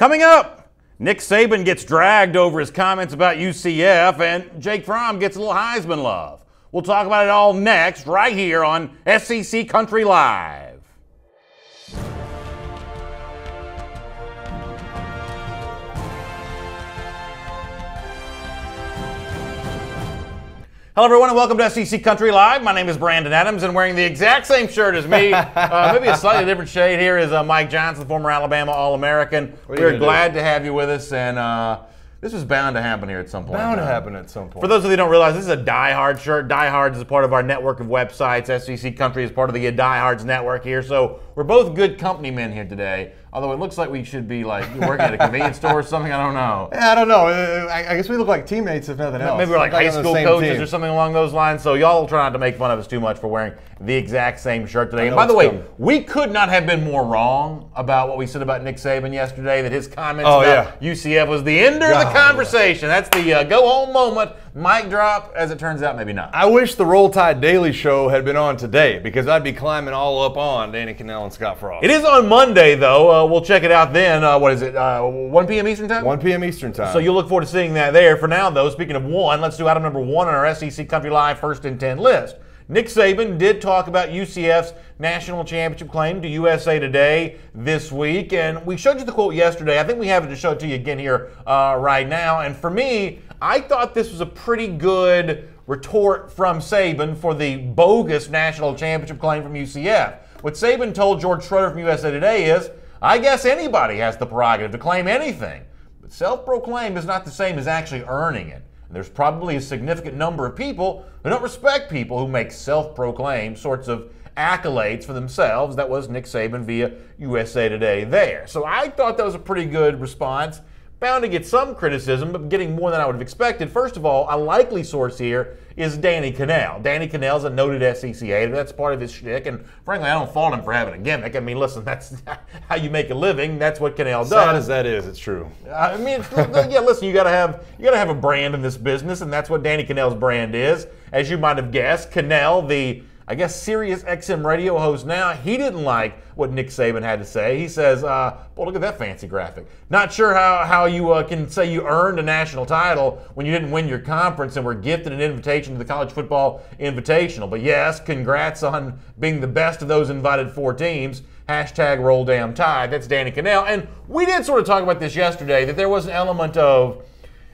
Coming up, Nick Saban gets dragged over his comments about UCF, and Jake Fromm gets a little Heisman love. We'll talk about it all next, right here on SEC Country Live. Hello, everyone, and welcome to SEC Country Live. My name is Brandon Adams, and wearing the exact same shirt as me, maybe a slightly different shade here, is Mike Johnson, former Alabama All-American. We're glad to have you with us, and this was bound to happen here at some point. Bound to happen at some point. For those of you who don't realize, this is a Die Hard shirt. Die Hard is a part of our network of websites. SEC Country is part of the Die Hards network here, so we're both good company men here today. Although it looks like we should be like working at a convenience store or something. I don't know. Yeah, I don't know. I guess we look like teammates if nothing else. Maybe we're like high school coaches or something along those lines. So y'all try not to make fun of us too much for wearing the exact same shirt today. And by the way, we could not have been more wrong about what we said about Nick Saban yesterday, that his comments about UCF was the end of the conversation. That's the go-home moment. Mic drop. As it turns out, maybe not. I wish the Roll Tide Daily Show had been on today, because I'd be climbing all up on Danny Kanell and Scott Fromm. It is on Monday, though. We'll check it out then. What is it, 1 p.m. Eastern time? 1 p.m. Eastern time. So you'll look forward to seeing that there. For now, though, speaking of one, let's do item number one on our SEC Country Live First and 10 list. Nick Saban did talk about UCF's national championship claim to USA Today this week, and we showed you the quote yesterday. I think we have it to show it to you again here right now. And for me, I thought this was a pretty good retort from Saban for the bogus national championship claim from UCF. What Saban told George Schroeder from USA Today is, I guess anybody has the prerogative to claim anything, but self-proclaimed is not the same as actually earning it. And there's probably a significant number of people who don't respect people who make self-proclaimed sorts of accolades for themselves. That was Nick Saban via USA Today there. So I thought that was a pretty good response. Bound to get some criticism, but getting more than I would have expected. First of all, a likely source here is Danny Kanell. Danny Kanell's a noted SEC hater. That's part of his shtick, and frankly, I don't fault him for having a gimmick. I mean, listen, that's how you make a living. That's what Kanell does. Sad as that is, it's true. I mean, yeah, listen, you gotta have a brand in this business, and that's what Danny Kanell's brand is. As you might have guessed, Kanell, the Sirius XM radio host now, he didn't like what Nick Saban had to say. He says, well, look at that fancy graphic. Not sure how you can say you earned a national title when you didn't win your conference and were gifted an invitation to the College Football Invitational. But yes, congrats on being the best of those invited 4 teams. Hashtag Roll Damn Tide. That's Danny Kanell. And we did sort of talk about this yesterday, that there was an element of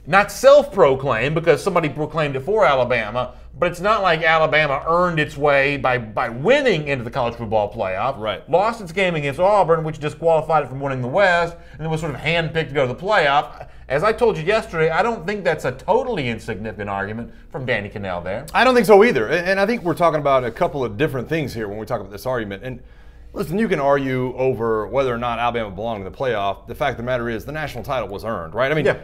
not self-proclaimed, because somebody proclaimed it for Alabama, but it's not like Alabama earned its way by winning into the college football playoff. Right. Lost its game against Auburn, which disqualified it from winning the West, and then was sort of handpicked to go to the playoff. As I told you yesterday, I don't think that's a totally insignificant argument from Danny Kanell there. I don't think so either. And I think we're talking about a couple of different things here when we talk about this argument. And listen, you can argue over whether or not Alabama belonged in the playoff. The fact of the matter is the national title was earned, right? I mean, yeah.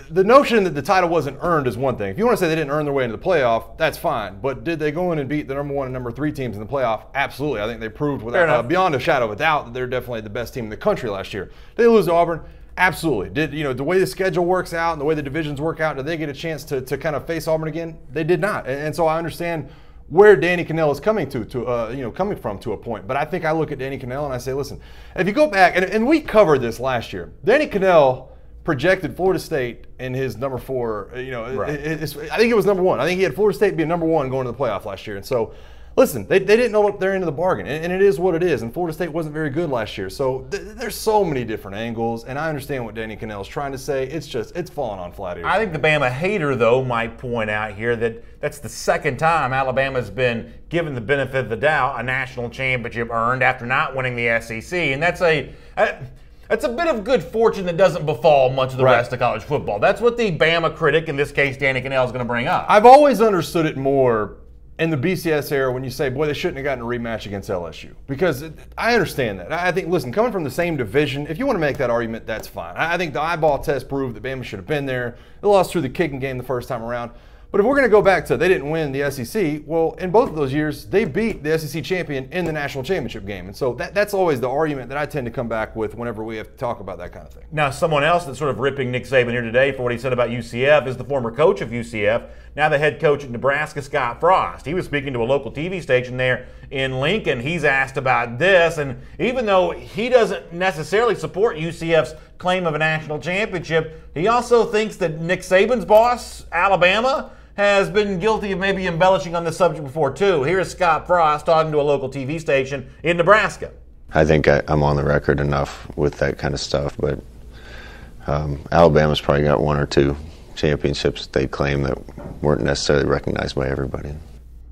The notion that the title wasn't earned is one thing. If you want to say they didn't earn their way into the playoff, that's fine. But did they go in and beat the number 1 and number 3 teams in the playoff? Absolutely. I think they proved without beyond a shadow of a doubt that they're definitely the best team in the country last year. Did they lose to Auburn? Absolutely. Did the way the schedule works out and the way the divisions work out, did they get a chance to kind of face Auburn again? They did not. And so I understand where Danny Kanell is coming coming from to a point. But I think I look at Danny Kanell and I say, listen, if you go back, and we covered this last year, Danny Kanell projected Florida State in his number 4, right. I think it was number 1. I think he had Florida State being number 1 going to the playoff last year. And so, listen, they didn't know what they're into the bargain, and it is what it is. And Florida State wasn't very good last year. So there's so many different angles, and I understand what Danny Kanell is trying to say. It's falling on flat ears. I think the Bama hater, though, might point out here that that's the second time Alabama's been given the benefit of the doubt, a national championship earned after not winning the SEC, and that's a bit of good fortune that doesn't befall much of the rest of college football. That's what the Bama critic, in this case Danny Kanell, is going to bring up. I've always understood it more in the BCS era when you say, boy, they shouldn't have gotten a rematch against LSU. Because I understand that. I think, listen, coming from the same division, if you want to make that argument, that's fine. I think the eyeball test proved that Bama should have been there. They lost through the kicking game the first time around. But if we're going to go back to they didn't win the SEC, well, in both of those years, they beat the SEC champion in the national championship game. And so that's always the argument that I tend to come back with whenever we have to talk about that kind of thing. Now, someone else that's sort of ripping Nick Saban here today for what he said about UCF is the former coach of UCF, now the head coach at Nebraska, Scott Frost. He was speaking to a local TV station there in Lincoln. He's asked about this, and even though he doesn't necessarily support UCF's claim of a national championship, he also thinks that Nick Saban's boss, Alabama, has been guilty of maybe embellishing on this subject before, too. Here's Scott Frost talking to a local TV station in Nebraska. I think I'm on the record enough with that kind of stuff, but Alabama's probably got one or two championships they claim that weren't necessarily recognized by everybody.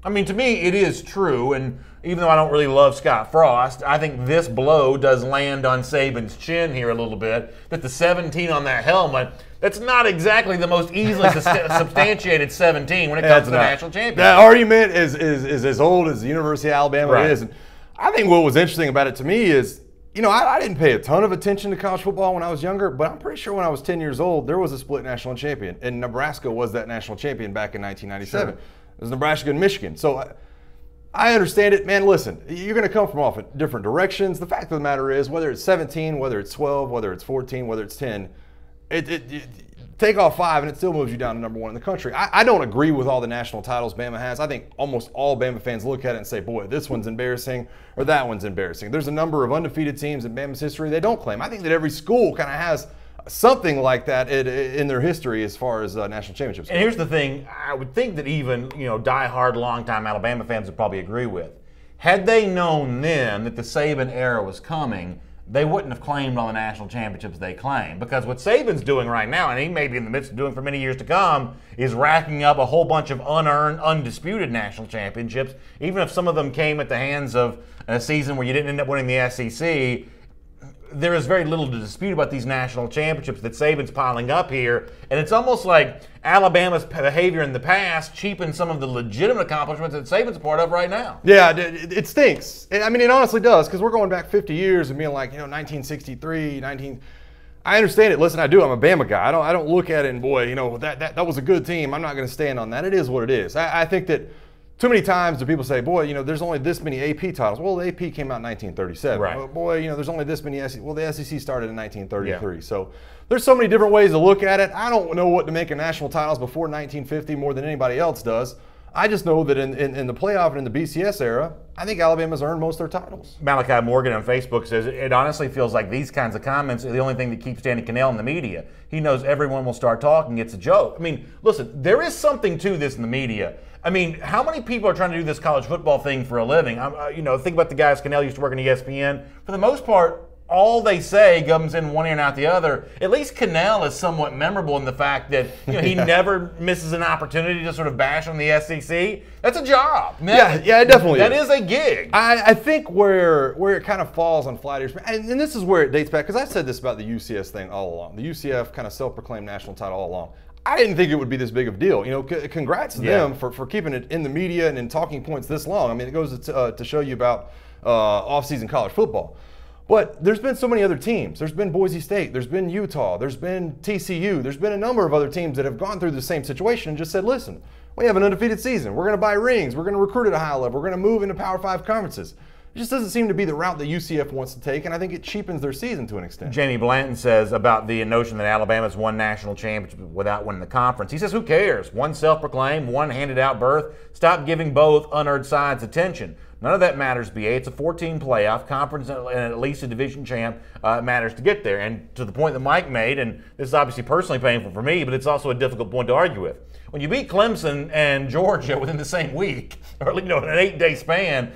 I mean, to me, it is true, and even though I don't really love Scott Frost, I think this blow does land on Saban's chin here a little bit, that the 17 on that helmet, that's not exactly the most easily substantiated 17 when it comes to the national championship. That argument is as old as the University of Alabama is. And I think what was interesting about it to me is, I didn't pay a ton of attention to college football when I was younger, but I'm pretty sure when I was 10 years old, there was a split national champion, and Nebraska was that national champion back in 1997. Sure. It was Nebraska and Michigan. So I understand it. Man, listen, you're going to come from off in different directions. The fact of the matter is, whether it's 17, whether it's 12, whether it's 14, whether it's 10, take off 5 and it still moves you down to number 1 in the country. I don't agree with all the national titles Bama has. I think almost all Bama fans look at it and say, boy, this one's embarrassing or that one's embarrassing. There's a number of undefeated teams in Bama's history they don't claim. I think that every school kind of has something like that in their history as far as national championships. And here's the thing, I would think that even, die-hard, long-time Alabama fans would probably agree with. Had they known then that the Saban era was coming, they wouldn't have claimed all the national championships they claim. Because what Saban's doing right now, and he may be in the midst of doing for many years to come, is racking up a whole bunch of unearned, undisputed national championships. Even if some of them came at the hands of a season where you didn't end up winning the SEC, there is very little to dispute about these national championships that Saban's piling up here. And it's almost like Alabama's behavior in the past cheapens some of the legitimate accomplishments that Saban's a part of right now. Yeah, it stinks. I mean, it honestly does, because we're going back 50 years and being like, 1963, I understand it. Listen, I do. I'm a Bama guy. I don't look at it and, boy, that was a good team. I'm not going to stand on that. It is what it is. I think that too many times do people say, boy, there's only this many AP titles. Well, the AP came out in 1937. Right. Well, boy, there's only this many SEC. Well, the SEC started in 1933. Yeah. So there's so many different ways to look at it. I don't know what to make of national titles before 1950 more than anybody else does. I just know that in the playoff and in the BCS era, I think Alabama's earned most of their titles. Malachi Morgan on Facebook says, it honestly feels like these kinds of comments are the only thing that keeps Danny Cannell in the media. He knows everyone will start talking. It's a joke. I mean, listen, there is something to this in the media. I mean, how many people are trying to do this college football thing for a living? Think about the guys Cannell used to work on ESPN. For the most part, all they say comes in one ear and out the other. At least Cannell is somewhat memorable in the fact that he never misses an opportunity to sort of bash on the SEC. That's a job. Yeah, it definitely is. That is a gig. I think where it kind of falls on flat ears, and this is where it dates back, because I've said this about the UCS thing all along. The UCF kind of self-proclaimed national title all along. I didn't think it would be this big of a deal. Congrats to them for keeping it in the media and in talking points this long. I mean, it goes to show you about off-season college football. But there's been so many other teams. There's been Boise State. There's been Utah. There's been TCU. There's been a number of other teams that have gone through the same situation and just said, listen, we have an undefeated season. We're going to buy rings. We're going to recruit at a high level. We're going to move into Power 5 conferences. It just doesn't seem to be the route that UCF wants to take, and I think it cheapens their season to an extent. Jamie Blanton says about the notion that Alabama's won national championship without winning the conference. He says, who cares? One self-proclaimed, one handed out berth. Stop giving both unearned sides attention. None of that matters, BA. It's a 14 playoff conference and at least a division champ matters to get there. And to the point that Mike made, and this is obviously personally painful for me, but it's also a difficult point to argue with. When you beat Clemson and Georgia within the same week, or in an 8-day span,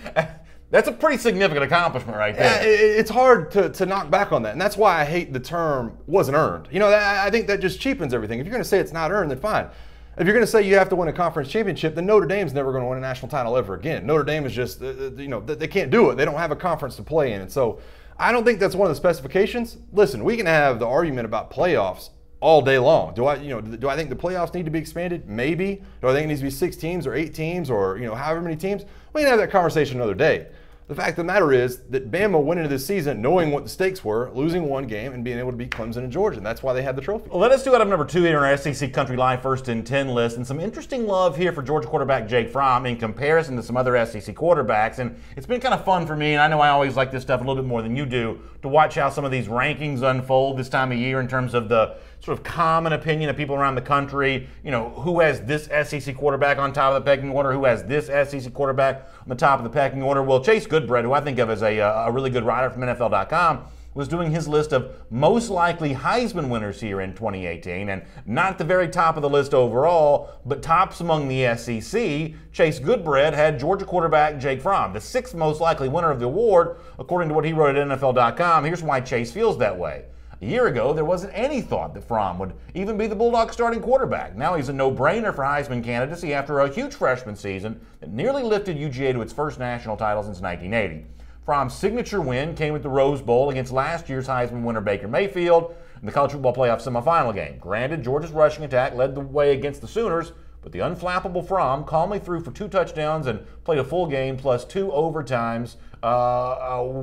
that's a pretty significant accomplishment right there. Yeah, it's hard to knock back on that, and that's why I hate the term wasn't earned. I think that just cheapens everything. If you're going to say it's not earned, then fine. If you're going to say you have to win a conference championship, then Notre Dame's never going to win a national title ever again. Notre Dame is just, they can't do it. They don't have a conference to play in. And so I don't think that's one of the specifications. Listen, we can have the argument about playoffs all day long. Do I think the playoffs need to be expanded? Maybe. Do I think it needs to be 6 teams or 8 teams or, however many teams? We can have that conversation another day. The fact of the matter is that Bama went into this season knowing what the stakes were, losing one game and being able to beat Clemson and Georgia. And that's why they had the trophy. Well, let us do item number 2 here on our SEC Country Live First and 10 list. And some interesting love here for Georgia quarterback Jake Fromm in comparison to some other SEC quarterbacks. And it's been kind of fun for me, and I know I always like this stuff a little bit more than you do, to watch how some of these rankings unfold this time of year in terms of the sort of common opinion of people around the country. You know, who has this SEC quarterback on top of the pecking order? Who has this SEC quarterback on the top of the pecking order? Well, Chase Goodbread, who I think of as a really good writer from NFL.com, was doing his list of most likely Heisman winners here in 2018, and not at the very top of the list overall, but tops among the SEC. Chase Goodbread had Georgia quarterback Jake Fromm, the 6th most likely winner of the award, according to what he wrote at NFL.com. Here's why Chase feels that way. A year ago, there wasn't any thought that Fromm would even be the Bulldogs' starting quarterback. Now he's a no-brainer for Heisman candidacy after a huge freshman season that nearly lifted UGA to its first national title since 1980. Fromm's signature win came at the Rose Bowl against last year's Heisman winner Baker Mayfield in the College Football Playoff semifinal game. Granted, Georgia's rushing attack led the way against the Sooners, but the unflappable Fromm calmly threw for 2 touchdowns and played a full game plus 2 overtimes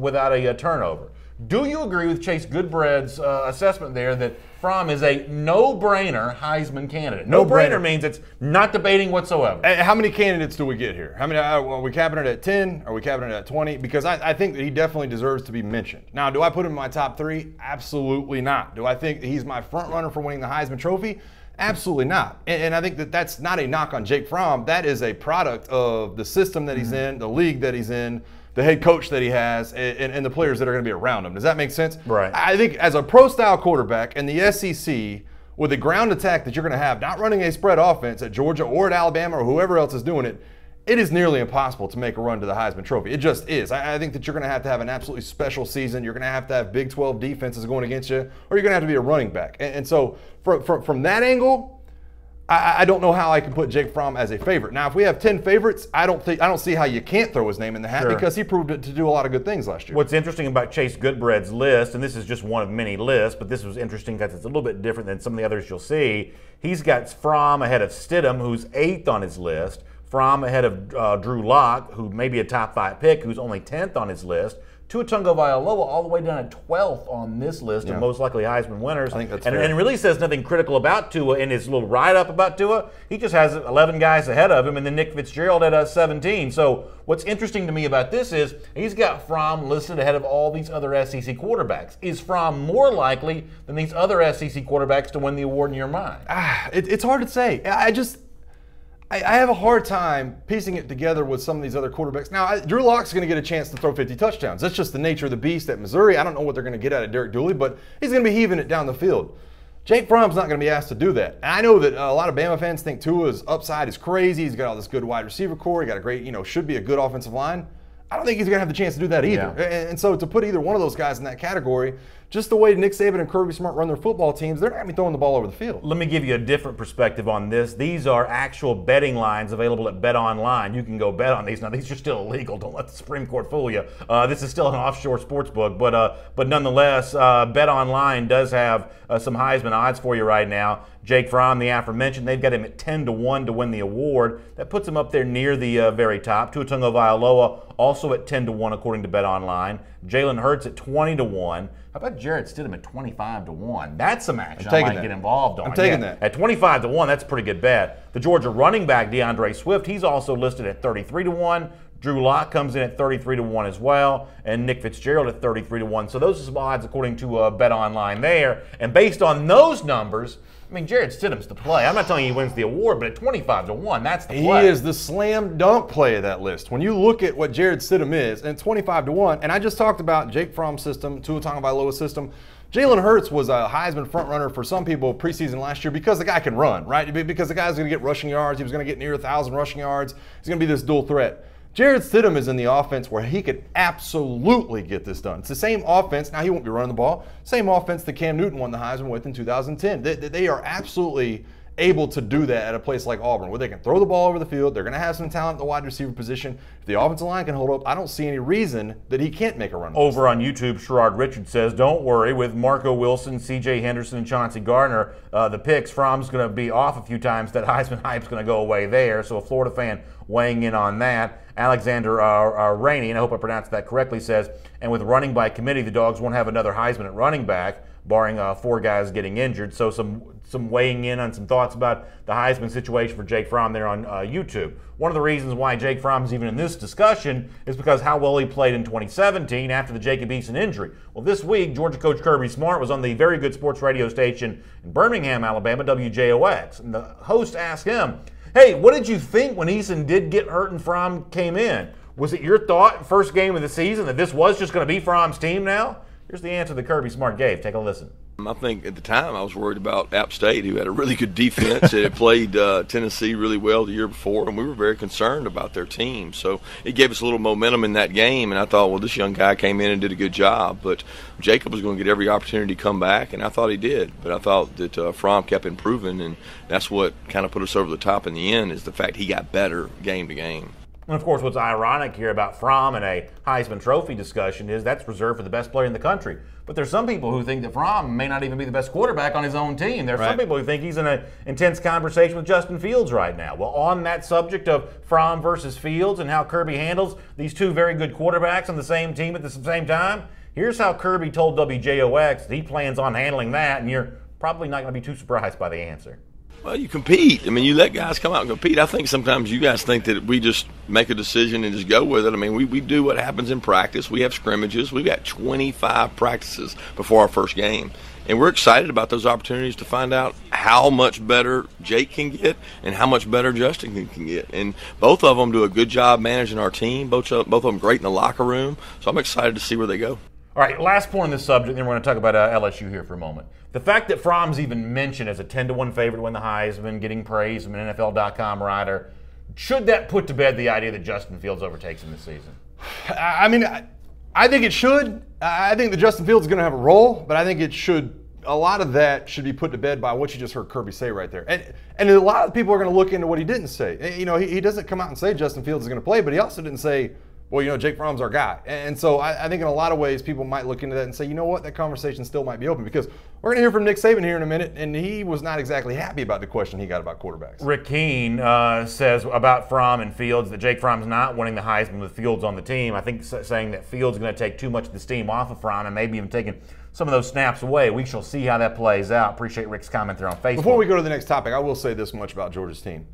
without a turnover. Do you agree with Chase Goodbread's assessment there that Fromm is a no-brainer Heisman candidate? No-brainer means it's not debating whatsoever. How many candidates do we get here? How many? Are we capping it at 10? Are we capping it at 20? Because I think that he definitely deserves to be mentioned. Now, do I put him in my top 3? Absolutely not. Do I think that he's my front runner for winning the Heisman Trophy? Absolutely not. And I think that that's not a knock on Jake Fromm. That is a product of the system that he's in, the league that he's in, the head coach that he has, and the players that are going to be around him. Does that make sense? Right. I think as a pro-style quarterback in the SEC, with the ground attack that you're going to have, not running a spread offense at Georgia or at Alabama or whoever else is doing it, it is nearly impossible to make a run to the Heisman Trophy. It just is. I think that you're going to have an absolutely special season. You're going to have Big 12 defenses going against you, or you're going to have to be a running back. And so from that angle, I don't know how I can put Jake Fromm as a favorite. Now, if we have 10 favorites, I don't see how you can't throw his name in the hat because he proved it to do a lot of good things last year. What's interesting about Chase Goodbread's list, and this is just one of many lists, but this was interesting because it's a little bit different than some of the others you'll see. He's got Fromm ahead of Stidham, who's 8th on his list. Fromm ahead of Drew Lock, who may be a top 5 pick, who's only 10th on his list. Tua Tagovailoa all the way down at 12th on this list of most likely Heisman winners. I think that's fair. And it really says nothing critical about Tua in his little write-up about Tua. He just has 11 guys ahead of him, and then Nick Fitzgerald at 17. So what's interesting to me about this is he's got Fromm listed ahead of all these other SEC quarterbacks. Is Fromm more likely than these other SEC quarterbacks to win the award in your mind? It's hard to say. I have a hard time piecing it together with some of these other quarterbacks. Now, Drew Lock's going to get a chance to throw 50 touchdowns. That's just the nature of the beast at Missouri. I don't know what they're going to get out of Derek Dooley, but he's going to be heaving it down the field. Jake Fromm's not going to be asked to do that. And I know that a lot of Bama fans think Tua's upside is crazy. He's got all this good wide receiver core. He got a great, should be a good offensive line. I don't think he's going to have the chance to do that either. Yeah. And so to put either one of those guys in that category, just the way Nick Saban and Kirby Smart run their football teams, they're not going to be throwing the ball over the field. Let me give you a different perspective on this. These are actual betting lines available at BetOnline. You can go bet on these. Now, these are still illegal. Don't let the Supreme Court fool you. This is still an offshore sports book, but nonetheless, BetOnline does have some Heisman odds for you right now. Jake Fromm, the aforementioned, they've got him at 10-1 to win the award. That puts him up there near the very top. Tua Tagovailoa also at 10-1 according to BetOnline. Jalen Hurts at 20-1. How about Jarrett Stidham at 25-1? That's some action I might get involved on. I'm taking that. At 25-1, that's a pretty good bet. The Georgia running back, DeAndre Swift, he's also listed at 33-1. Drew Lock comes in at 33-1 as well, and Nick Fitzgerald at 33-1. So those are some odds according to BetOnline there. And based on those numbers, I mean, Jarrett Stidham's the play. I'm not telling you he wins the award, but at 25-1, that's the play. He is the slam dunk play of that list. When you look at what Jarrett Stidham is, and 25-1, and I just talked about Jake Fromm's system, Tua Tagovailoa's system. Jalen Hurts was a Heisman frontrunner for some people preseason last year because the guy can run, right? Because the guy's going to get rushing yards. He was going to get near 1,000 rushing yards. He's going to be this dual threat. Jarrett Stidham is in the offense where he could absolutely get this done. It's the same offense. Now, he won't be running the ball. Same offense that Cam Newton won the Heisman with in 2010. They are absolutely able to do that at a place like Auburn where they can throw the ball over the field. They're going to have some talent at the wide receiver position. If the offensive line can hold up, I don't see any reason that he can't make a run. Over on YouTube, Sherrod Richards says, don't worry, with Marco Wilson, C.J. Henderson, and Chauncey Gardner, the picks, Fromm's going to be off a few times. That Heisman hype's going to go away there. So a Florida fan weighing in on that. Alexander Rainey, and I hope I pronounced that correctly, says, and with running by committee, the Dogs won't have another Heisman at running back, barring 4 guys getting injured. So some weighing in on some thoughts about the Heisman situation for Jake Fromm there on YouTube. One of the reasons why Jake Fromm is even in this discussion is because how well he played in 2017 after the Jacob Eason injury. Well, this week, Georgia coach Kirby Smart was on the very good sports radio station in Birmingham, Alabama, WJOX. And the host asked him, hey, what did you think when Eason did get hurt and Fromm came in? Was it your thought, first game of the season, that this was just going to be Fromm's team now? Here's the answer that Kirby Smart gave. Take a listen. I think at the time I was worried about App State, who had a really good defense. It had played Tennessee really well the year before, and we were very concerned about their team. So it gave us a little momentum in that game, and I thought, well, this young guy came in and did a good job. But Jacob was going to get every opportunity to come back, and I thought he did. But I thought that Fromm kept improving, and that's what kind of put us over the top in the end, is the fact he got better game to game. And, of course, what's ironic here about Fromm and a Heisman Trophy discussion is that's reserved for the best player in the country. But there's some people who think that Fromm may not even be the best quarterback on his own team. There are some people who think he's in an intense conversation with Justin Fields right now. Well, on that subject of Fromm versus Fields and how Kirby handles these two very good quarterbacks on the same team at the same time, here's how Kirby told WJOX that he plans on handling that, and you're probably not going to be too surprised by the answer. Well, you compete. I mean, you let guys come out and compete. I think sometimes you guys think that we just make a decision and just go with it. I mean, we do what happens in practice. We have scrimmages. We've got 25 practices before our first game. And we're excited about those opportunities to find out how much better Jake can get and how much better Justin can get. And both of them do a good job managing our team. Both of them great in the locker room. So I'm excited to see where they go. All right, last point on this subject, then we're going to talk about LSU here for a moment. The fact that Fromm's even mentioned as a 10-1 favorite to win the Heisman, getting praise from an NFL.com writer, should that put to bed the idea that Justin Fields overtakes him this season? I mean, I think it should. I think that Justin Fields is going to have a role, but I think it should. A lot of that should be put to bed by what you just heard Kirby say right there. And a lot of people are going to look into what he didn't say. You know, he doesn't come out and say Justin Fields is going to play, but he also didn't say, well, you know, Jake Fromm's our guy. And so I think in a lot of ways people might look into that and say, you know what, that conversation still might be open, because we're going to hear from Nick Saban here in a minute, and he was not exactly happy about the question he got about quarterbacks. Rick Keene says about Fromm and Fields that Jake Fromm's not winning the Heisman with Fields on the team. I think saying that Fields is going to take too much of the steam off of Fromm and maybe even taking some of those snaps away. We shall see how that plays out. Appreciate Rick's comment there on Facebook. Before we go to the next topic, I will say this much about Georgia's team.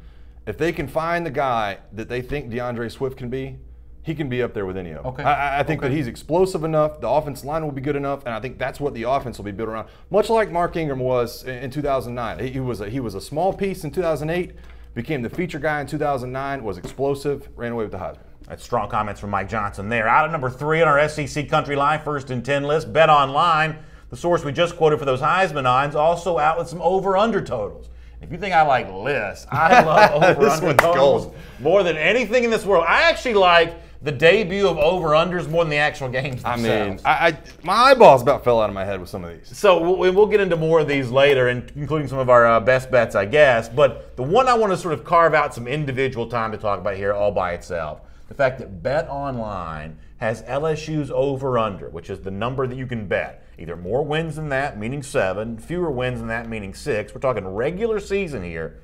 If they can find the guy that they think DeAndre Swift can be, he can be up there with any of them. Okay. I think that he's explosive enough. The offensive line will be good enough, and I think that's what the offense will be built around. Much like Mark Ingram was in 2009. He was a small piece in 2008, became the feature guy in 2009, was explosive, ran away with the Heisman. That's strong comments from Mike Johnson there. Out at number 3 on our SEC Country Live First and 10 list, BetOnline, the source we just quoted for those Heisman odds, also out with some over-under totals. If you think I like lists, I love over-under totals more than anything in this world. I actually like the debut of over-unders more than the actual games themselves. I mean, my eyeballs about fell out of my head with some of these. So we'll get into more of these later, including some of our best bets, I guess. But the one I want to sort of carve out some individual time to talk about here all by itself, the fact that BetOnline has LSU's over-under, which is the number that you can bet. Either more wins than that, meaning 7, fewer wins than that, meaning 6. We're talking regular season here.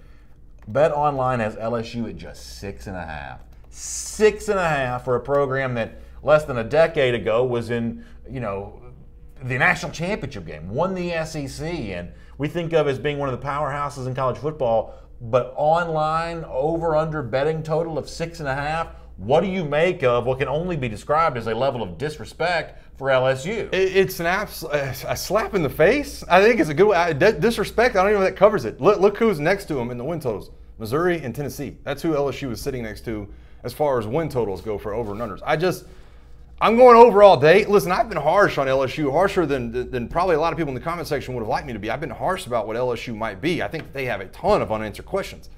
BetOnline has LSU at just 6.5. 6.5 for a program that less than a decade ago was in, the national championship game, won the SEC, and we think of as being one of the powerhouses in college football. But online over/under betting total of 6.5. What do you make of what can only be described as a level of disrespect for LSU? It's a slap in the face. I think it's a good way. Disrespect, I don't even know if that covers it. Look who's next to him in the win totals. Missouri and Tennessee. That's who LSU is sitting next to as far as win totals go for over and unders. I'm going over all day. Listen, I've been harsh on LSU, harsher than probably a lot of people in the comment section would have liked me to be. I've been harsh about what LSU might be. I think they have a ton of unanswered questions.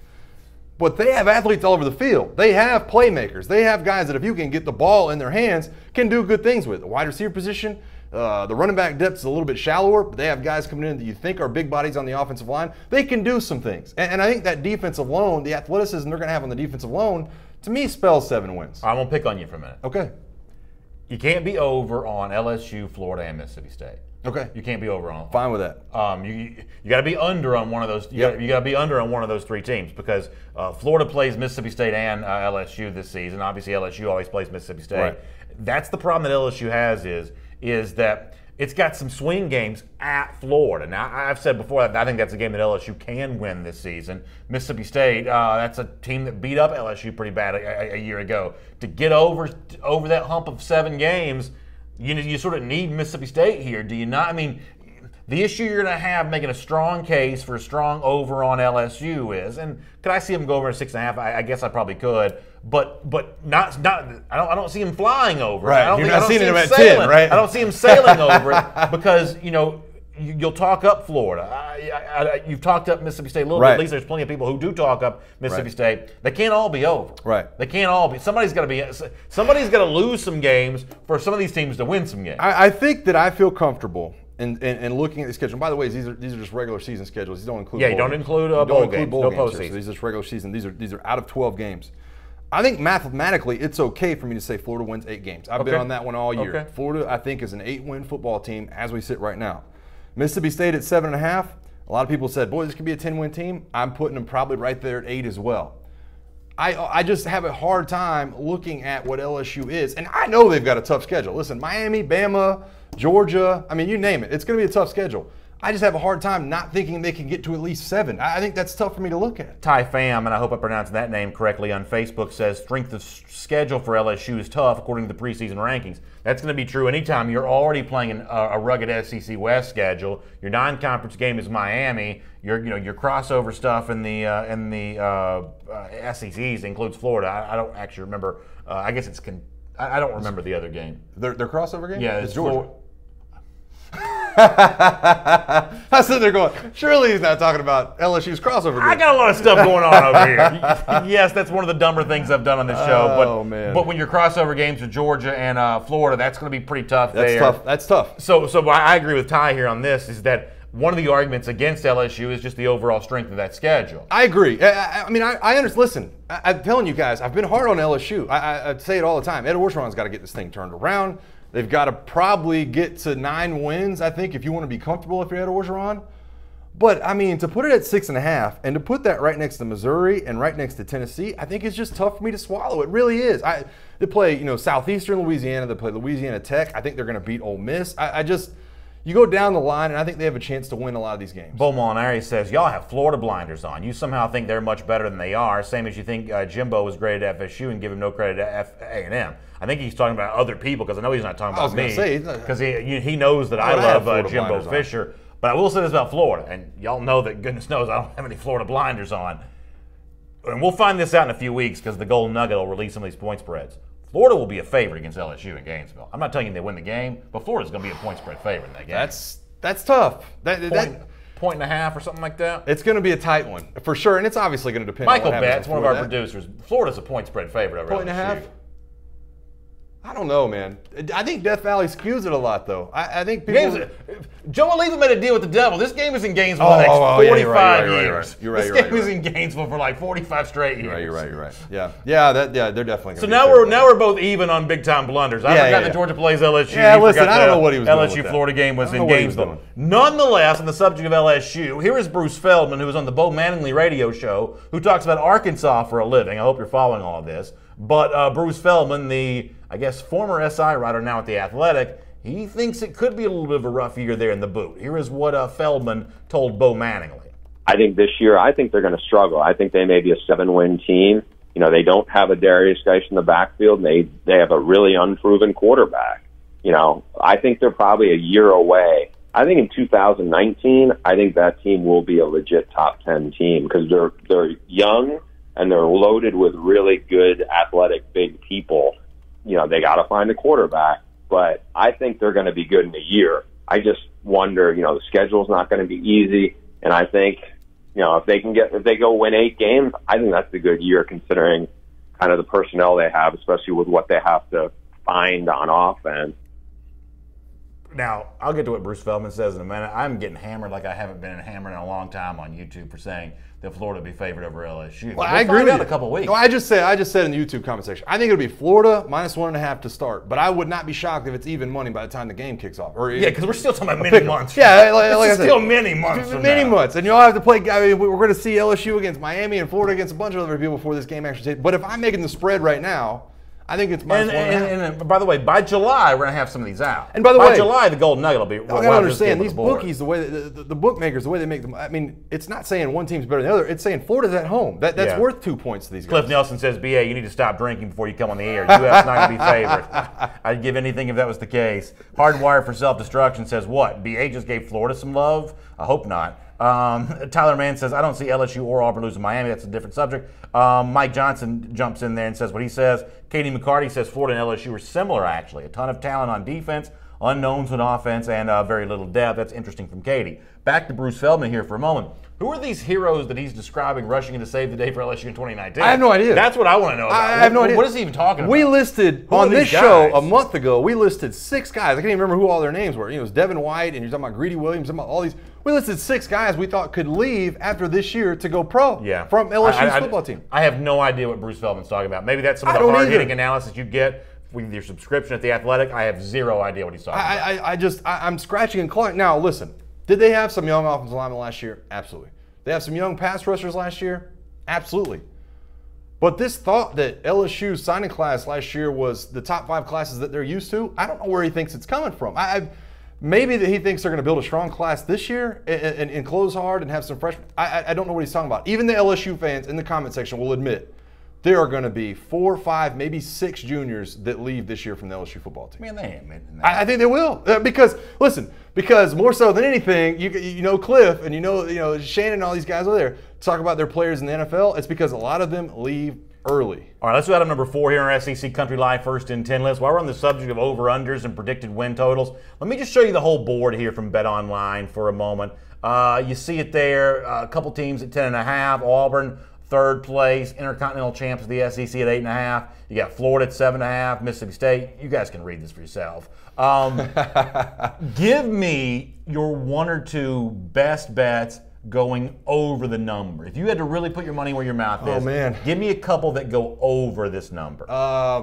But they have athletes all over the field. They have playmakers. They have guys that if you can get the ball in their hands, can do good things with. The wide receiver position, the running back depth is a little bit shallower, but they have guys coming in that you think are big bodies on the offensive line. They can do some things. And I think that defensive loan, the athleticism they're going to have on the defensive loan, to me spells 7 wins. I'm going to pick on you for a minute. Okay. You can't be over on LSU, Florida, and Mississippi State. Okay. You can't be over on. Fine with that. You got to be under on one of those. You got to be under on one of those three teams because Florida plays Mississippi State and LSU this season. Obviously, LSU always plays Mississippi State. Right. That's the problem that LSU has is that it's got some swing games at Florida. Now, I've said before that I think that's a game that LSU can win this season. Mississippi State, that's a team that beat up LSU pretty bad a year ago. To get over that hump of 7 games, you sort of need Mississippi State here, do you not? I mean, the issue you're going to have making a strong case for a strong over on LSU is, and could I see them go over a 6.5? I guess I probably could, but not. I don't see him flying over. Right, I don't you're think, not seeing him at sailing. 10, right? I don't see him sailing over it because you'll talk up Florida. You've talked up Mississippi State a little bit. At least there's plenty of people who do talk up Mississippi State. They can't all be over. Right. They can't all be. Somebody's got to lose some games for some of these teams to win some games. I think that I feel comfortable in looking at the schedule. And by the way, these are just regular season schedules. These don't include you don't include bowl games. No postseason. So these are just regular season. These are out of 12 games. I think mathematically it's okay for me to say Florida wins 8 games. I've been on that one all year. Okay. Florida, I think, is an 8-win football team as we sit right now. Mississippi State at 7.5. A lot of people said, boy, this could be a 10-win team. I'm putting them probably right there at 8 as well. I just have a hard time looking at what LSU is. And I know they've got a tough schedule. Listen, Miami, Bama, Georgia, I mean, you name it. It's going to be a tough schedule. I just have a hard time not thinking they can get to at least 7. I think that's tough for me to look at. Ty Pham, and I hope I pronounced that name correctly on Facebook, says strength of schedule for LSU is tough according to the preseason rankings. That's going to be true anytime you're already playing a rugged SEC West schedule. Your non-conference game is Miami. Your crossover stuff in the SECs includes Florida. I don't actually remember. I guess it's I don't remember the other game. Their crossover game? Yeah, it's Georgia. I sit there going, surely he's not talking about LSU's crossover game. I got a lot of stuff going on over here. Yes, that's one of the dumber things I've done on this show. But when your crossover games are Georgia and Florida, that's going to be pretty tough there. That's tough. So I agree with Ty here on this, is that one of the arguments against LSU is just the overall strength of that schedule. I agree. I mean, I understand. Listen, I'm telling you guys, I've been hard on LSU. I say it all the time. Ed Orgeron's got to get this thing turned around. They've got to probably get to 9 wins, I think, if you want to be comfortable if you're Ed Orgeron. But, I mean, to put it at 6.5 and to put that right next to Missouri and right next to Tennessee, I think it's just tough for me to swallow. It really is. They play, Southeastern Louisiana. They play Louisiana Tech. I think they're going to beat Ole Miss. You go down the line, and I think they have a chance to win a lot of these games. Bo Molinari says, y'all have Florida blinders on. You somehow think they're much better than they are, same as you think Jimbo was great at FSU and give him no credit at A&M. I think he's talking about other people, because I know he's not talking about me. Because he knows that I love Jimbo Fisher. But I will say this about Florida, and y'all know that, goodness knows, I don't have any Florida blinders on. And we'll find this out in a few weeks because the Golden Nugget will release some of these point spreads. Florida will be a favorite against LSU in Gainesville. I'm not telling you they win the game, but Florida's going to be a point spread favorite in that game. That's tough. Point and a half or something like that. It's going to be a tight one for sure, and it's obviously going to depend. Michael on what Betts, one of our producers. Florida's a point spread favorite over LSU. Point and a half. I don't know, man. I think Death Valley skews it a lot, though. I think people. Joe Oliva made a deal with the devil. This game is in Gainesville for the next 45 years. You're right. This game is in Gainesville for like 45 straight years. You're right. Yeah, they're definitely. So now we're both even on big time blunders. I forgot that Georgia plays LSU. Yeah, listen, I don't know what he was doing. LSU Florida game was in Gainesville. Nonetheless, on the subject of LSU, here is Bruce Feldman, who was on the Bo Mattingly radio show, who talks about Arkansas for a living. I hope you're following all of this. But Bruce Feldman, the, I guess, former SI writer now at The Athletic, he thinks it could be a little bit of a rough year there in the boot. Here is what Feldman told Bo Mattingly. I think this year, they're going to struggle. I think they may be a 7-win team. They don't have a Darius Geis in the backfield. They have a really unproven quarterback. I think they're probably a year away. I think in 2019, I think that team will be a legit top 10 team because they're young and they're loaded with really good athletic big people. They got to find a quarterback, but I think they're going to be good in a year. I just wonder, the schedule's not going to be easy, and I think, if they go win 8 games, I think that's a good year considering kind of the personnel they have, especially with what they have to find on offense. Now, I'll get to what Bruce Feldman says in a minute. I'm getting hammered like I haven't been hammered in a long time on YouTube for saying that Florida would be favored over LSU. Well, I agree with you. In a couple of weeks. No, I just said in the YouTube comment section, I think it'll be Florida -1.5 to start, but I would not be shocked if it's even money by the time the game kicks off. Or yeah, because we're still talking about many months. Yeah, like I said, still many months. Many months, and you'll have to play. I mean, we're going to see LSU against Miami and Florida against a bunch of other people before this game actually takes. But if I'm making the spread right now, I think it's -1.5. And by the way, by July, we're going to have some of these out. And by the way, July, the Golden Nugget will be. I don't understand these bookies, the way the bookmakers, the way they make them. I mean, it's not saying one team's better than the other. It's saying Florida's at home. That's worth 2 points to these guys. Cliff Nelson says, "BA, you need to stop drinking before you come on the air. UF's not going to be favored." I'd give anything if that was the case. Hardwired for Self-Destruction says, "What? BA just gave Florida some love? I hope not." Tyler Mann says, "I don't see LSU or Auburn losing Miami. That's a different subject." Mike Johnson jumps in there and says what he says. Katie McCarty says Florida and LSU are similar, actually. A ton of talent on defense, unknowns on offense, and very little depth. That's interesting from Katie. Back to Bruce Feldman here for a moment. Who are these heroes that he's describing rushing in to save the day for LSU in 2019? I have no idea. That's what I want to know about. I have no idea. What is he even talking about? We listed on this show a month ago, we listed 6 guys. I can't even remember who all their names were. It was Devin White, and you're talking about Greedy Williams, talking about all these. We listed 6 guys we thought could leave after this year to go pro from LSU's football team. I have no idea what Bruce Feldman's talking about. Maybe that's some of the hard-hitting analysis you get with your subscription at The Athletic. I have zero idea what he's talking about. I'm scratching and clawing. Now, listen, did they have some young offensive linemen last year? Absolutely. They have some young pass rushers last year? Absolutely. But this thought that LSU's signing class last year was the top 5 classes that they're used to, I don't know where he thinks it's coming from. Maybe that he thinks they're going to build a strong class this year and close hard and have some freshmen. I don't know what he's talking about. Even the LSU fans in the comment section will admit there are going to be 4, 5, maybe 6 juniors that leave this year from the LSU football team. Man, they ain't admitting that. I think they will because more so than anything, you know Cliff and you know Shannon and all these guys over there talk about their players in the NFL. It's because a lot of them leave early. All right, let's do item number 4 here on our SEC Country Live First and 10 list. While we're on the subject of over-unders and predicted win totals, let me just show you the whole board here from BetOnline for a moment. You see it there, a couple teams at 10.5, Auburn, 3rd place, Intercontinental champs of the SEC at 8.5. You got Florida at 7.5, Mississippi State. You guys can read this for yourself. Give me your 1 or 2 best bets going over the number. If you had to really put your money where your mouth is, give me a couple that go over this number.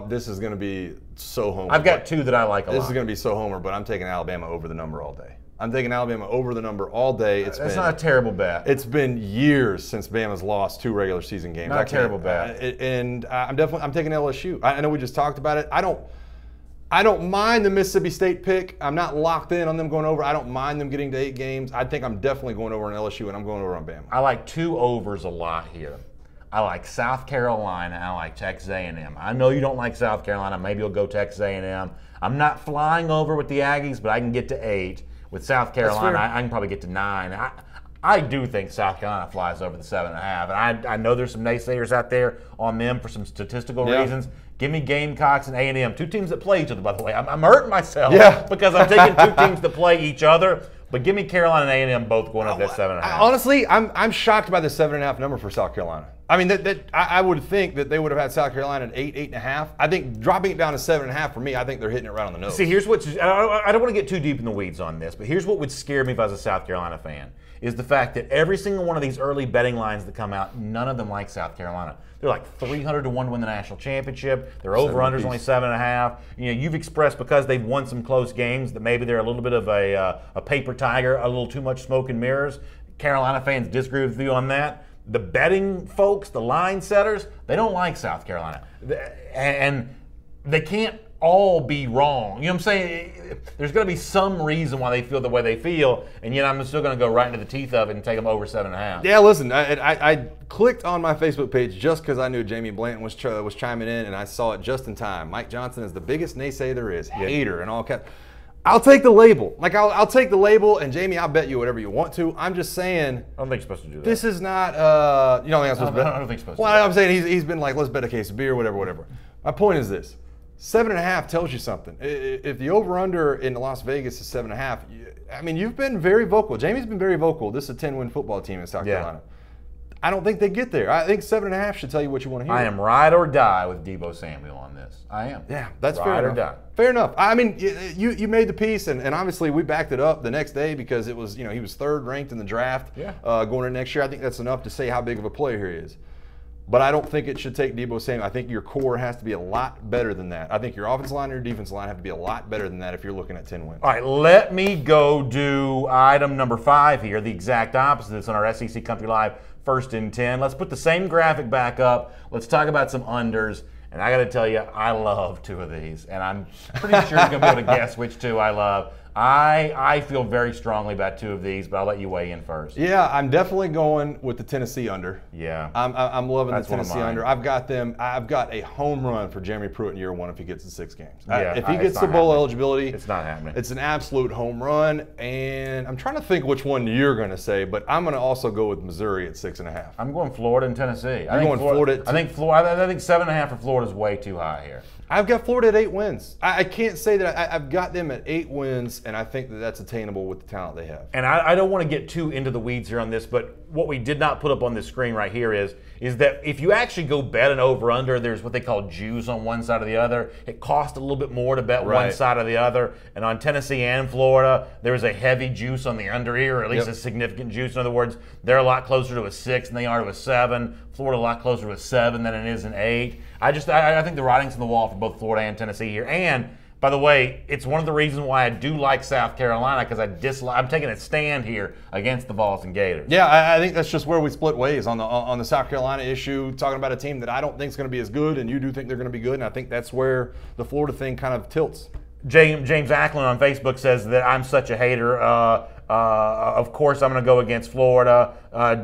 This is going to be so homer. I've got 2 that I like a lot. This is going to be so homer, but I'm taking Alabama over the number all day. I'm taking Alabama over the number all day. That's not a terrible bet. It's been years since Bama's lost 2 regular season games. Not a terrible bet. And I'm taking LSU. I know we just talked about it. I don't mind the Mississippi State pick. I'm not locked in on them going over. I don't mind them getting to 8 games. I think I'm definitely going over on LSU, and I'm going over on Bama. I like 2 overs a lot here. I like South Carolina, and I like Texas A&M. I know you don't like South Carolina. Maybe you'll go Texas A&M. I'm not flying over with the Aggies, but I can get to 8. With South Carolina, I can probably get to 9. I do think South Carolina flies over the 7.5. And I know there's some naysayers out there on them for some statistical reasons. Give me Gamecocks and A&M, 2 teams that play each other, by the way. I'm hurting myself because I'm taking 2 teams that play each other. But give me Carolina and A&M both going up that 7.5. Honestly, I'm shocked by the 7.5 number for South Carolina. I mean, I would think that they would have had South Carolina at 8, 8.5. I think dropping it down to 7.5 for me, I think they're hitting it right on the nose. See, here's what's I don't want to get too deep in the weeds on this, but here's what would scare me if I was a South Carolina fan is the fact that every single one of these early betting lines that come out, none of them like South Carolina. They're like 300 to 1 to win the national championship. Their over-under's only 7.5. You know, you've expressed because they've won some close games that maybe they're a little bit of a paper tiger, a little too much smoke and mirrors. Carolina fans disagree with you on that. The betting folks, the line setters, they don't like South Carolina. And they can't all be wrong. You know what I'm saying? There's going to be some reason why they feel the way they feel, and yet I'm still going to go right into the teeth of it and take them over 7.5. Yeah, listen, I clicked on my Facebook page just because I knew Jamie Blanton was chiming in, and I saw it just in time. Mike Johnson is the biggest naysayer there is, hater and all caps. I'll take the label. Like, I'll take the label, and Jamie, I'll bet you whatever you want to. I'm just saying. I don't think you're supposed to do that. This is not, you don't think I'm supposed to bet? I don't think you're supposed to. Well, I'm saying he's been like, let's bet a case of beer, whatever. My point is this. 7.5 tells you something. If the over-under in Las Vegas is 7.5, I mean, you've been very vocal. Jamie's been very vocal. This is a 10-win football team in South Carolina. I don't think they get there. I think 7.5 should tell you what you want to hear. I am ride or die with Deebo Samuel on this. I am. Yeah, that's ride fair or enough. die. Fair enough. I mean, you made the piece, and obviously we backed it up the next day because it was, he was 3rd ranked in the draft going into next year. I think that's enough to say how big of a player he is. But I don't think it should take Deebo Samuel. I think your core has to be a lot better than that. I think your offensive line and your defensive line have to be a lot better than that if you're looking at 10 wins. All right, let me go do item number 5 here, the exact opposite. It's on our SEC Country Live 1st and 10. Let's put the same graphic back up. Let's talk about some unders. And I got to tell you, I love 2 of these. And I'm pretty sure you're going to be able to guess which 2 I love. I feel very strongly about 2 of these, but I'll let you weigh in first. Yeah, I'm definitely going with the Tennessee under. Yeah. I'm loving That's the Tennessee under. I've got a home run for Jeremy Pruitt in year 1 if he gets to 6 games. Yeah, if he gets to bowl eligibility, it's not happening. It's an absolute home run. And I'm trying to think which one you're going to say, but I'm going to also go with Missouri at 6.5. I'm going Florida and Tennessee. You're going Florida. I think 7.5 for Florida is way too high here. I've got Florida at 8 wins. I can't say that I've got them at 8 wins, and I think that that's attainable with the talent they have. And I don't want to get too into the weeds here on this, but what we did not put up on this screen right here is that if you actually go bet an over-under, there's what they call juice on one side or the other. It costs a little bit more to bet one side or the other. And on Tennessee and Florida, there's a heavy juice on the under here, or at least a significant juice. In other words, they're a lot closer to a 6 than they are to a 7. Florida a lot closer to a 7 than it is an 8. I think the writing's on the wall for both Florida and Tennessee here. And by the way, it's one of the reasons why I do like South Carolina, because I'm taking a stand here against the Vols and Gators. Yeah, I think that's just where we split ways on the South Carolina issue, talking about a team that I don't think is going to be as good, and you do think they're going to be good, and I think that's where the Florida thing kind of tilts. James Ackland on Facebook says that I'm such a hater. Of course, I'm going to go against Florida.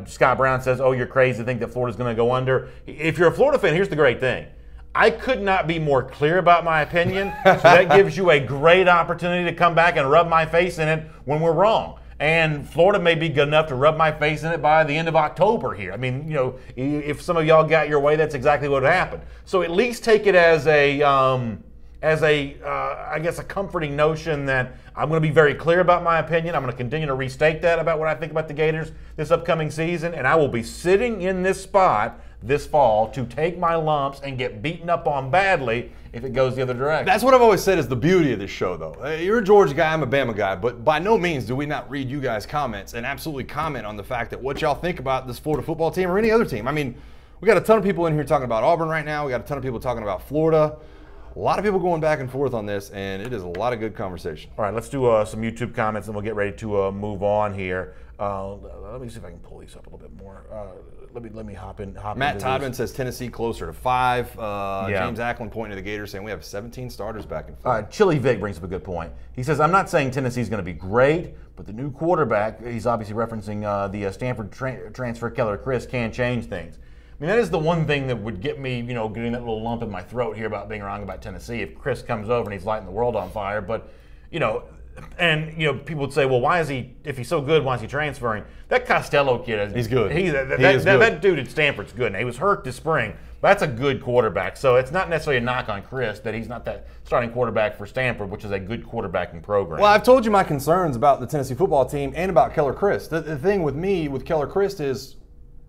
Scott Brown says, oh, you're crazy to think that Florida's going to go under. If you're a Florida fan, here's the great thing. I could not be more clear about my opinion, so that gives you a great opportunity to come back and rub my face in it when we're wrong. And Florida may be good enough to rub my face in it by the end of October here. I mean, if some of y'all got your way, that's exactly what would happen. So at least take it as I guess, a comforting notion that I'm going to be very clear about my opinion. I'm going to continue to restate that about what I think about the Gators this upcoming season, and I will be sitting in this spot this fall to take my lumps and get beaten up on badly if it goes the other direction. That's what I've always said is the beauty of this show, though. You're a Georgia guy, I'm a Bama guy, but by no means do we not read you guys' comments and absolutely comment on the fact that what y'all think about this Florida football team or any other team. I mean, we got a ton of people in here talking about Auburn right now. We got a ton of people talking about Florida. A lot of people going back and forth on this, and it is a lot of good conversation. All right, let's do some YouTube comments, and we'll get ready to move on here. Let me see if I can pull these up a little bit more. Let me hop in. Matt Todman says Tennessee closer to 5. James Ackland pointing to the Gators saying we have 17 starters back in front. Chili Vic brings up a good point. He says, I'm not saying Tennessee's going to be great, but the new quarterback, he's obviously referencing the Stanford transfer, Keller Chris, can change things. I mean, that is the one thing that would get me, getting that little lump in my throat here about being wrong about Tennessee if Chris comes over and he's lighting the world on fire. But, people would say, well, if he's so good, why is he transferring? That Costello kid, he's good. That dude at Stanford's good. Now, he was hurt this spring, but that's a good quarterback. So it's not necessarily a knock on Chris that he's not that starting quarterback for Stanford, which is a good quarterbacking program. Well, I've told you my concerns about the Tennessee football team and about Keller Chris. The thing with me with Keller Chris is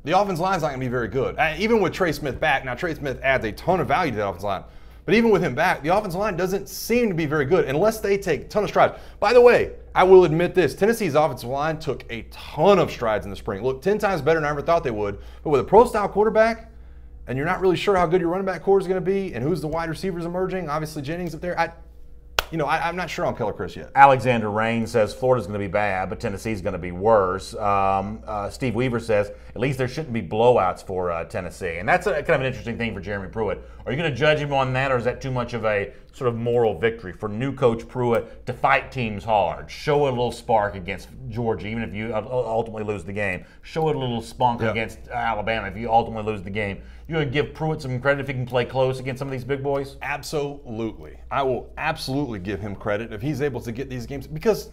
the offensive line's not going to be very good. Even with Trey Smith back, now Trey Smith adds a ton of value to that offensive line. But even with him back, the offensive line doesn't seem to be very good unless they take a ton of strides. By the way, I will admit this. Tennessee's offensive line took a ton of strides in the spring. Look, 10 times better than I ever thought they would. But with a pro-style quarterback, and you're not really sure how good your running back core is going to be and who's the wide receivers emerging, obviously Jennings up there, I'm not sure on Keller Chris yet. Alexander Rain says Florida's going to be bad, but Tennessee's going to be worse. Steve Weaver says at least there shouldn't be blowouts for Tennessee. And that's kind of an interesting thing for Jeremy Pruitt. Are you going to judge him on that, or is that too much of a sort of moral victory for new coach Pruitt to fight teams hard, show a little spark against Georgia, even if you ultimately lose the game, show it a little spunk against Alabama if you ultimately lose the game? You going to give Pruitt some credit if he can play close against some of these big boys? Absolutely. I will absolutely give him credit if he's able to get these games, because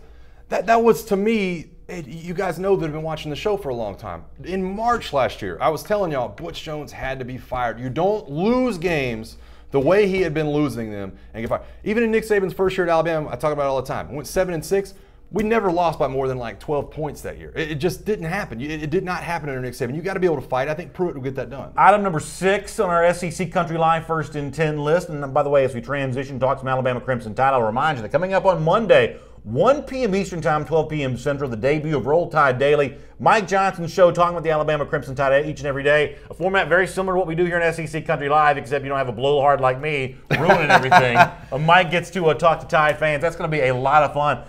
that was, to me, you guys know that have been watching the show for a long time. In March last year, I was telling y'all Butch Jones had to be fired. You don't lose games the way he had been losing them and get fired. Even in Nick Saban's first year at Alabama, I talk about it all the time. Went 7-6. We never lost by more than like 12 points that year. It just didn't happen. It did not happen under Nick Saban. You got to be able to fight. I think Pruitt will get that done. Item number 6 on our SEC Country Live First and 10 list. And by the way, as we transition, talk some Alabama Crimson Tide, I'll remind you that coming up on Monday, 1 p.m. Eastern Time, 12 p.m. Central, the debut of Roll Tide Daily. Mike Johnson's show talking about the Alabama Crimson Tide each and every day. A format very similar to what we do here in SEC Country Live, except you don't have a blowhard like me ruining everything. Mike gets to talk to Tide fans. That's going to be a lot of fun.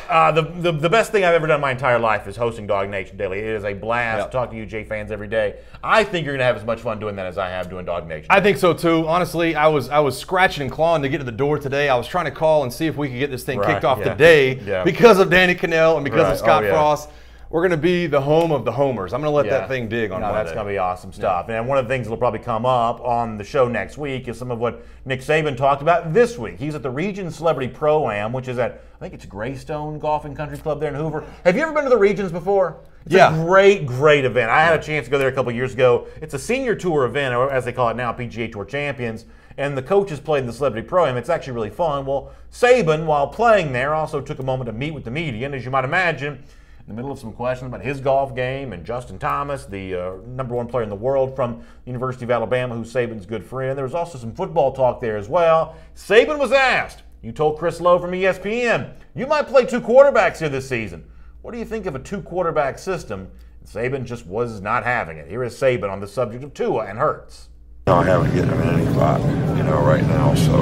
The best thing I've ever done in my entire life is hosting Dog Nation Daily. It is a blast to talk to UJ fans every day. I think you're going to have as much fun doing that as I have doing Dog Nation. I think so too. Honestly, I was scratching and clawing to get to the door today. I was trying to call and see if we could get this thing kicked off today because of Danny Cannell and because of Scott Frost. We're going to be the home of the homers. I'm going to let that thing dig on Monday. That's going to be awesome stuff. And one of the things that will probably come up on the show next week is some of what Nick Saban talked about this week. He's at the Regions Celebrity Pro-Am, which is at, I think it's Greystone Golf and Country Club there in Hoover. Have you ever been to the Regions before? It's a great, great event. I had a chance to go there a couple years ago. It's a senior tour event, or as they call it now, PGA Tour Champions. And the coaches played in the Celebrity Pro-Am. It's actually really fun. Well, Saban, while playing there, also took a moment to meet with the media. And as you might imagine, in the middle of some questions about his golf game and Justin Thomas, the #1 player in the world from the University of Alabama, who's Saban's good friend. There was also some football talk there as well. Saban was asked, you told Chris Lowe from ESPN, you might play 2 quarterbacks here this season. What do you think of a 2-quarterback system? And Saban just was not having it. Here is Saban on the subject of Tua and Hurts. No, I haven't getting him in any spot, right now. So,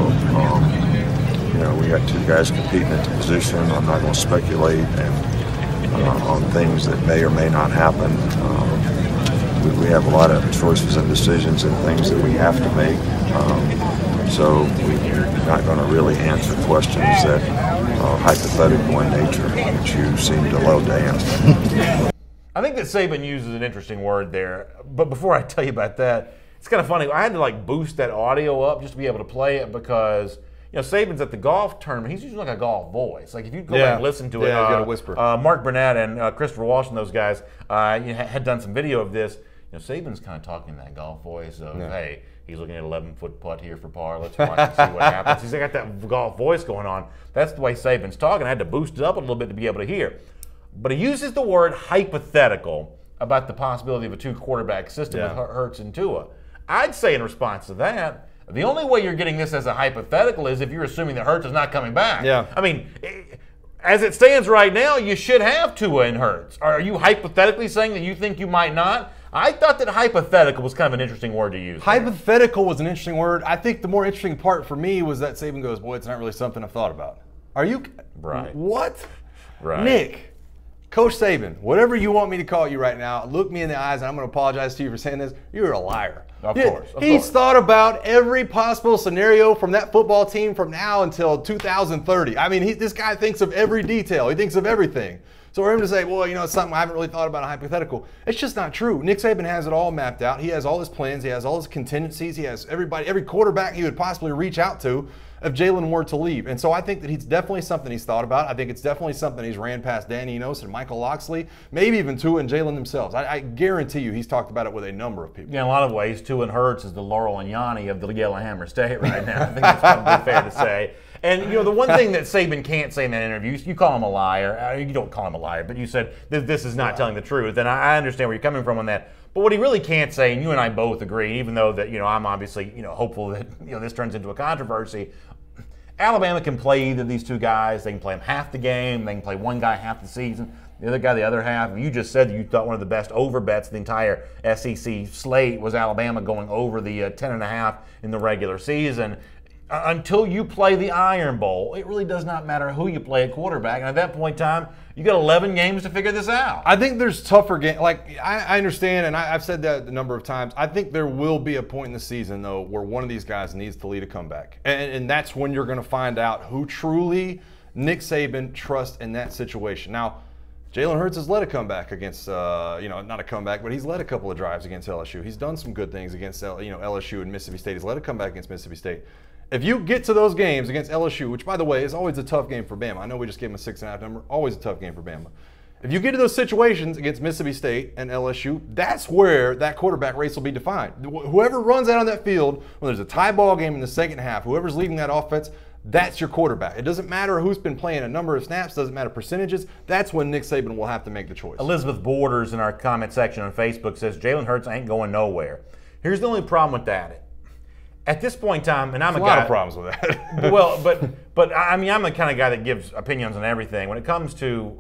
we got 2 guys competing at the position. I'm not going to speculate on things that may or may not happen. We have a lot of choices and decisions and things that we have to make. So we're not going to really answer questions that are hypothetical in nature, which you seem to love to answer. I think that Saban uses an interesting word there. But before I tell you about that, it's kind of funny. I had to boost that audio up just to be able to play it because Saban's at the golf tournament. He's using like a golf voice. Like if you go back and listen to it, he's got a whisper. Mark Burnett and Christopher Walsh and those guys had done some video of this. Saban's kind of talking in that golf voice of, hey, he's looking at 11-foot putt here for par. Let's watch and see what happens. He's got that golf voice going on. That's the way Saban's talking. I had to boost it up a little bit to be able to hear. But he uses the word hypothetical about the possibility of a 2-quarterback system with Hurts and Tua. I'd say in response to that, the only way you're getting this as a hypothetical is if you're assuming that Hurts is not coming back. Yeah. I mean, as it stands right now, you should have Tua and Hurts. Are you hypothetically saying that you think you might not? I thought that hypothetical was kind of an interesting word to use. Hypothetical was an interesting word. I think the more interesting part for me was that Saban goes, boy, it's not really something I've thought about. Are you? Right. What? Right. Nick, Coach Saban, whatever you want me to call you right now, look me in the eyes and I'm going to apologize to you for saying this. You're a liar. Of course. He's thought about every possible scenario from that football team from now until 2030. I mean, this guy thinks of every detail. He thinks of everything. So for him to say, well, it's something I haven't really thought about, a hypothetical, it's just not true. Nick Saban has it all mapped out. He has all his plans. He has all his contingencies. He has every quarterback he would possibly reach out to if Jalen were to leave. And so I think that it's definitely something he's thought about. I think it's definitely something he's ran past Danny Enos and Michael Locksley, maybe even Tua and Jalen themselves. I guarantee you he's talked about it with a number of people. Yeah, in a lot of ways, Tua and Hurts is the Laurel and Yanni of the Yellowhammer State right now. I think that's probably fair to say. And, the one thing that Saban can't say in that interview, you call him a liar. You don't call him a liar, but you said that this is not telling the truth. And I understand where you're coming from on that. But what he really can't say, and you and I both agree, even though that, I'm obviously, hopeful that, this turns into a controversy, Alabama can play either of these 2 guys. They can play them half the game. They can play one guy half the season, the other guy the other half. You just said that you thought one of the best over bets in the entire SEC slate was Alabama going over the 10.5 in the regular season. Until you play the Iron Bowl, it really does not matter who you play at quarterback. And at that point in time, you got 11 games to figure this out. I think there's tougher games. I understand, and I've said that a number of times. I think there will be a point in the season, though, where one of these guys needs to lead a comeback. And that's when you're going to find out who truly Nick Saban trusts in that situation. Now, Jalen Hurts has led a comeback against, not a comeback, but he's led a couple of drives against LSU. He's done some good things against, LSU and Mississippi State. He's led a comeback against Mississippi State. If you get to those games against LSU, which, by the way, is always a tough game for Bama. I know we just gave him a 6.5 number. Always a tough game for Bama. If you get to those situations against Mississippi State and LSU, that's where that quarterback race will be defined. Whoever runs out on that field when there's a tie ball game in the second half, whoever's leading that offense, that's your quarterback. It doesn't matter who's been playing a number of snaps, doesn't matter percentages. That's when Nick Saban will have to make the choice. Elizabeth Borders in our comment section on Facebook says Jalen Hurts ain't going nowhere. Here's the only problem with that. At this point in time, and I'm a lot of problems with that. Well, but I mean, I'm the kind of guy that gives opinions on everything. When it comes to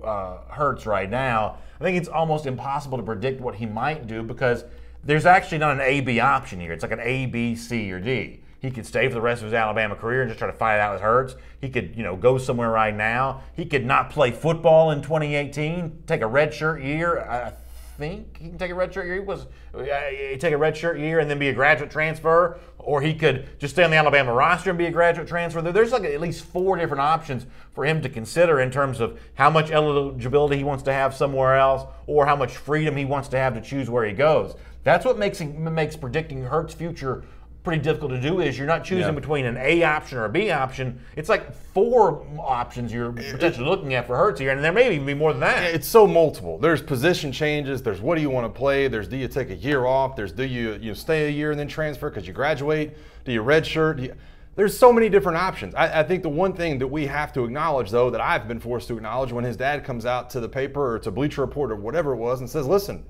Hurts right now, I think it's almost impossible to predict what he might do because there's actually not an A-B option here. It's like an A, B, C, or D. He could stay for the rest of his Alabama career and just try to fight it out with Hurts. He could, go somewhere right now. He could not play football in 2018, take a redshirt year. I think he can take a redshirt year. He take a redshirt year and then be a graduate transfer, or he could just stay on the Alabama roster and be a graduate transfer. There's like at least 4 different options for him to consider in terms of how much eligibility he wants to have somewhere else, or how much freedom he wants to have to choose where he goes. That's what makes predicting Hurts' future pretty difficult to do. Is you're not choosing between an A option or a B option. It's like 4 options you're potentially looking at for Hurts here, and there may even be more than that. It's so multiple. There's position changes. There's what do you want to play. There's do you take a year off. There's do you stay a year and then transfer because you graduate. Do you redshirt? There's so many different options. I think the one thing that we have to acknowledge, though, that I've been forced to acknowledge when his dad comes out to the paper or to Bleacher Report or whatever it was and says, listen,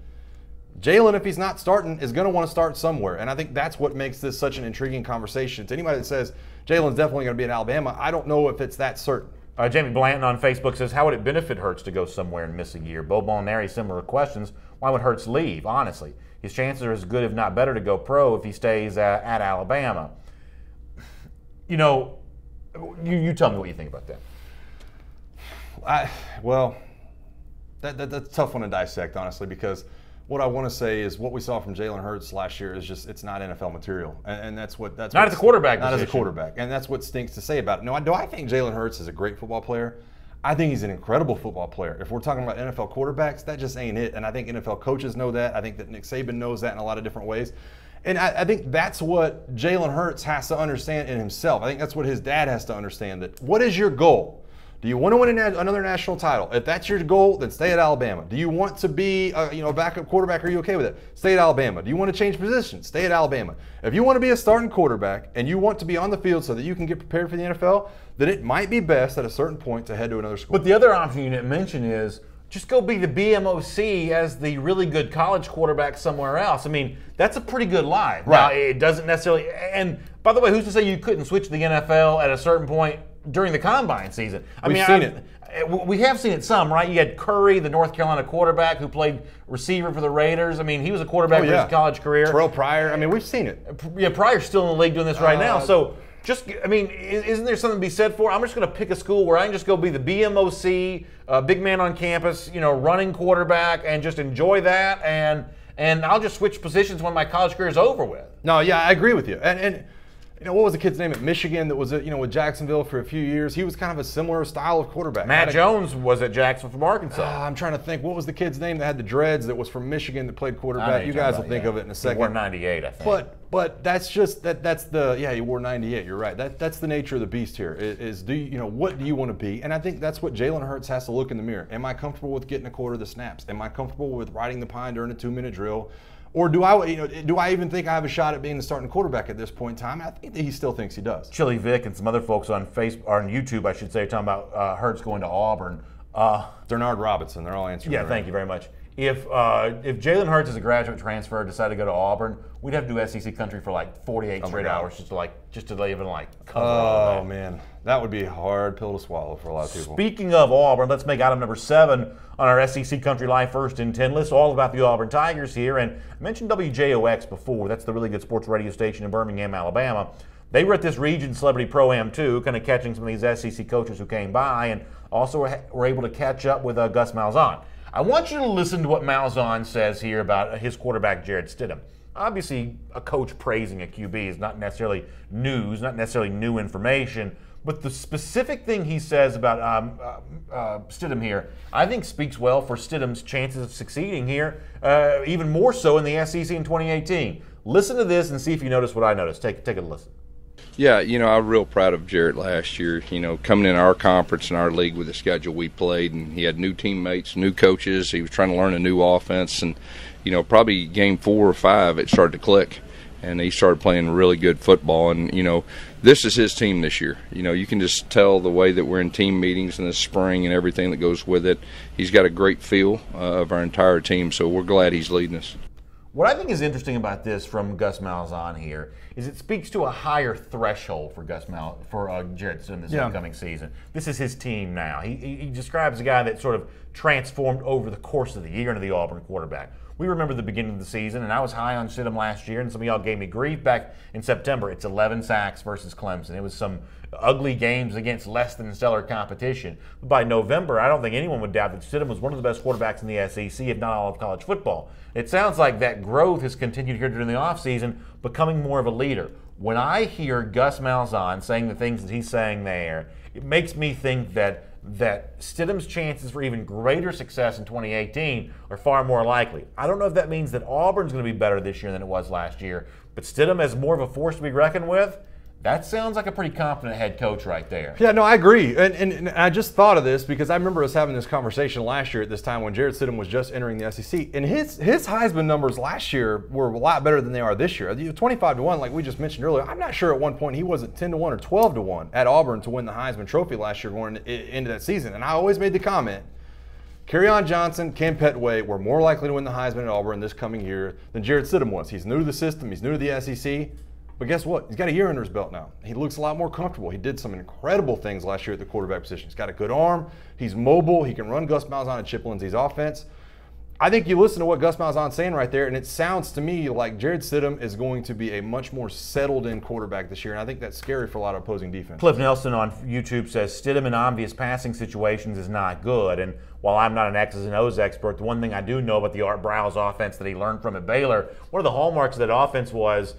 Jalen, if he's not starting, is going to want to start somewhere. And I think that's what makes this such an intriguing conversation. To anybody that says Jalen's definitely going to be in Alabama, I don't know if it's that certain. Jamie Blanton on Facebook says, how would it benefit Hurts to go somewhere and miss a year? Bo Molinari, similar questions. Why would Hurts leave, honestly? His chances are as good, if not better, to go pro if he stays at Alabama. You tell me what you think about that. That's a tough one to dissect, honestly, because what I want to say is what we saw from Jalen Hurts last year is just it's not NFL material, and that's not at the quarterback not position. As a quarterback, and that's what stinks to say about it. Now, do I think Jalen Hurts is a great football player? I think he's an incredible football player. If we're talking about NFL quarterbacks, that just ain't it, and I think NFL coaches know that. I think that Nick Saban knows that in a lot of different ways. And I think that's what Jalen Hurts has to understand in himself. I think that's what his dad has to understand. That what is your goal? Do you want to win another national title? If that's your goal, then stay at Alabama. Do you want to be a backup quarterback? Are you okay with it? Stay at Alabama. Do you want to change positions? Stay at Alabama. If you want to be a starting quarterback and you want to be on the field so that you can get prepared for the NFL, then it might be best at a certain point to head to another school. But the other option you didn't mention is just go be the BMOC as the really good college quarterback somewhere else. I mean, that's a pretty good life. Right. Now, it doesn't necessarily – and by the way, who's to say you couldn't switch to the NFL at a certain point during the combine season? We've seen it. We have seen it some, right? You had Curry, the North Carolina quarterback who played receiver for the Raiders. I mean, he was a quarterback for his college career. Terrell Pryor. I mean, we've seen it. Yeah, Pryor's still in the league doing this right now. So isn't there something to be said for? I'm just going to pick a school where I can just go be the BMOC, big man on campus, running quarterback, and just enjoy that. And I'll just switch positions when my college career is over with. No, yeah, I agree with you. And what was the kid's name at Michigan that was with Jacksonville for a few years? He was kind of a similar style of quarterback. Matt Jones was at Jacksonville from Arkansas. I'm trying to think. What was the kid's name that had the dreads that was from Michigan that played quarterback? You guys will think of it in a second. He wore 98, I think. But that's just that's the he wore 98. You're right. That's the nature of the beast here. Is what do you want to be? And I think that's what Jalen Hurts has to look in the mirror. Am I comfortable with getting a quarter of the snaps? Am I comfortable with riding the pine during a 2-minute drill? Or do I even think I have a shot at being the starting quarterback at this point in time? I think that he still thinks he does. Chili Vic and some other folks on Facebook or on YouTube, I should say, talking about Hurts going to Auburn. Bernard Robinson, they're all answering. Yeah, thank you very much. If Jalen Hurts is a graduate transfer, decided to go to Auburn, we'd have to do SEC country for like 48 straight hours just to even cover all that. Oh man, that would be a hard pill to swallow for a lot of people. Speaking of Auburn, let's make item number 7 on our SEC Country Live First and 10 list, all about the Auburn Tigers here. And I mentioned WJOX before. That's the really good sports radio station in Birmingham, Alabama. They were at this Region Celebrity Pro-Am too, kind of catching some of these SEC coaches who came by, and also were able to catch up with Gus Malzahn. I want you to listen to what Malzahn says here about his quarterback, Jarrett Stidham. Obviously, a coach praising a QB is not necessarily news, not necessarily new information, but the specific thing he says about Stidham here, I think speaks well for Stidham's chances of succeeding here, even more so in the SEC in 2018. Listen to this and see if you notice what I noticed. Take a listen. Yeah, I'm real proud of Jarrett last year, coming in our conference and our league with the schedule we played, and he had new teammates, new coaches. He was trying to learn a new offense, and, probably game 4 or 5, it started to click. and he started playing really good football. And, you know, this is his team this year. You know, you can just tell the way that we're in team meetings in the spring and everything that goes with it. He's got a great feel of our entire team, so we're glad he's leading us. What I think is interesting about this from Gus Malzahn here is it speaks to a higher threshold for Jarrett Stidham this upcoming season. This is his team now. He describes a guy that sort of transformed over the course of the year into the Auburn quarterback. We remember the beginning of the season, and I was high on Stidham last year, and some of y'all gave me grief back in September. It's 11 sacks versus Clemson. It was some ugly games against less than stellar competition. But by November, I don't think anyone would doubt that Stidham was one of the best quarterbacks in the SEC, if not all of college football. It sounds like that growth has continued here during the offseason, becoming more of a leader. When I hear Gus Malzahn saying the things that he's saying there, it makes me think that Stidham's chances for even greater success in 2018 are far more likely. I don't know if that means that Auburn's going to be better this year than it was last year, but Stidham as more of a force to be reckoned with, that sounds like a pretty confident head coach right there. Yeah, no, I agree. And I just thought of this because I remember us having this conversation last year at this time when Jarrett Stidham was just entering the SEC. And his Heisman numbers last year were a lot better than they are this year. 25-1, like we just mentioned earlier. I'm not sure at one point he wasn't 10-1 or 12-1 at Auburn to win the Heisman Trophy last year going into that season. And I always made the comment, Kerryon Johnson, Ken Petway were more likely to win the Heisman at Auburn this coming year than Jarrett Stidham was. He's new to the system. He's new to the SEC. But guess what? He's got a year under his belt now. He looks a lot more comfortable. He did some incredible things last year at the quarterback position. He's got a good arm. He's mobile. He can run Gus Malzahn and Chip Lindsey's offense. I think you listen to what Gus Malzahn's saying right there, and it sounds to me like Jarrett Stidham is going to be a much more settled-in quarterback this year, and I think that's scary for a lot of opposing defense. Cliff Nelson on YouTube says Stidham in obvious passing situations is not good, and while I'm not an X's and O's expert, the one thing I do know about the Art Briles offense that he learned from at Baylor, one of the hallmarks of that offense was,